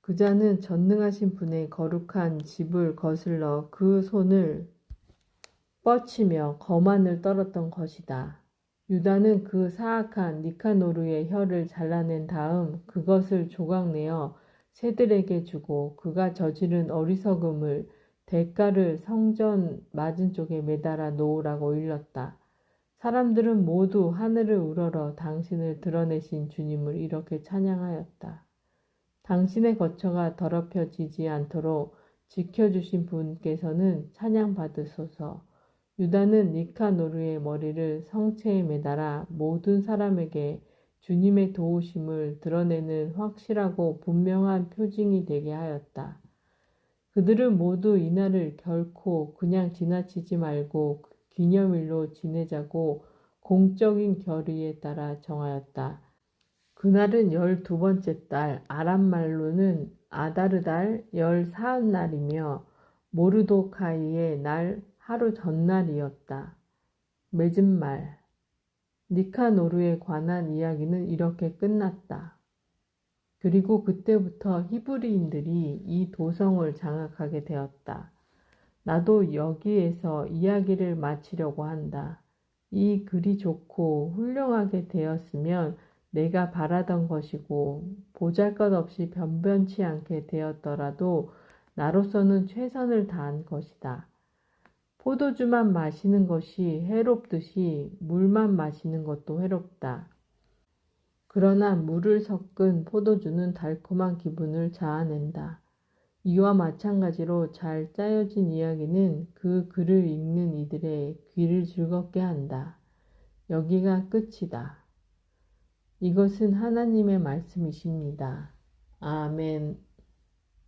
그 자는 전능하신 분의 거룩한 집을 거슬러 그 손을 뻗치며 거만을 떨었던 것이다. 유다는 그 사악한 니카노르의 혀를 잘라낸 다음 그것을 조각내어 새들에게 주고 그가 저지른 어리석음을 대가를 성전 맞은쪽에 매달아 놓으라고 일렀다. 사람들은 모두 하늘을 우러러 당신을 드러내신 주님을 이렇게 찬양하였다. 당신의 거처가 더럽혀지지 않도록 지켜주신 분께서는 찬양받으소서. 유다는 니카노르의 머리를 성체에 매달아 모든 사람에게 주님의 도우심을 드러내는 확실하고 분명한 표징이 되게 하였다. 그들은 모두 이날을 결코 그냥 지나치지 말고 기념일로 지내자고 공적인 결의에 따라 정하였다. 그날은 12번째 달, 아람말로는 아다르달 14날이며 모르도카이의 날 하루 전날이었다. 맺은 말, 니카노르에 관한 이야기는 이렇게 끝났다. 그리고 그때부터 히브리인들이 이 도성을 장악하게 되었다. 나도 여기에서 이야기를 마치려고 한다. 이 글이 좋고 훌륭하게 되었으면 내가 바라던 것이고 보잘것없이 변변치 않게 되었더라도 나로서는 최선을 다한 것이다. 포도주만 마시는 것이 해롭듯이 물만 마시는 것도 해롭다. 그러나 물을 섞은 포도주는 달콤한 기분을 자아낸다. 이와 마찬가지로 잘 짜여진 이야기는 그 글을 읽는 이들의 귀를 즐겁게 한다. 여기가 끝이다. 이것은 하나님의 말씀이십니다. 아멘.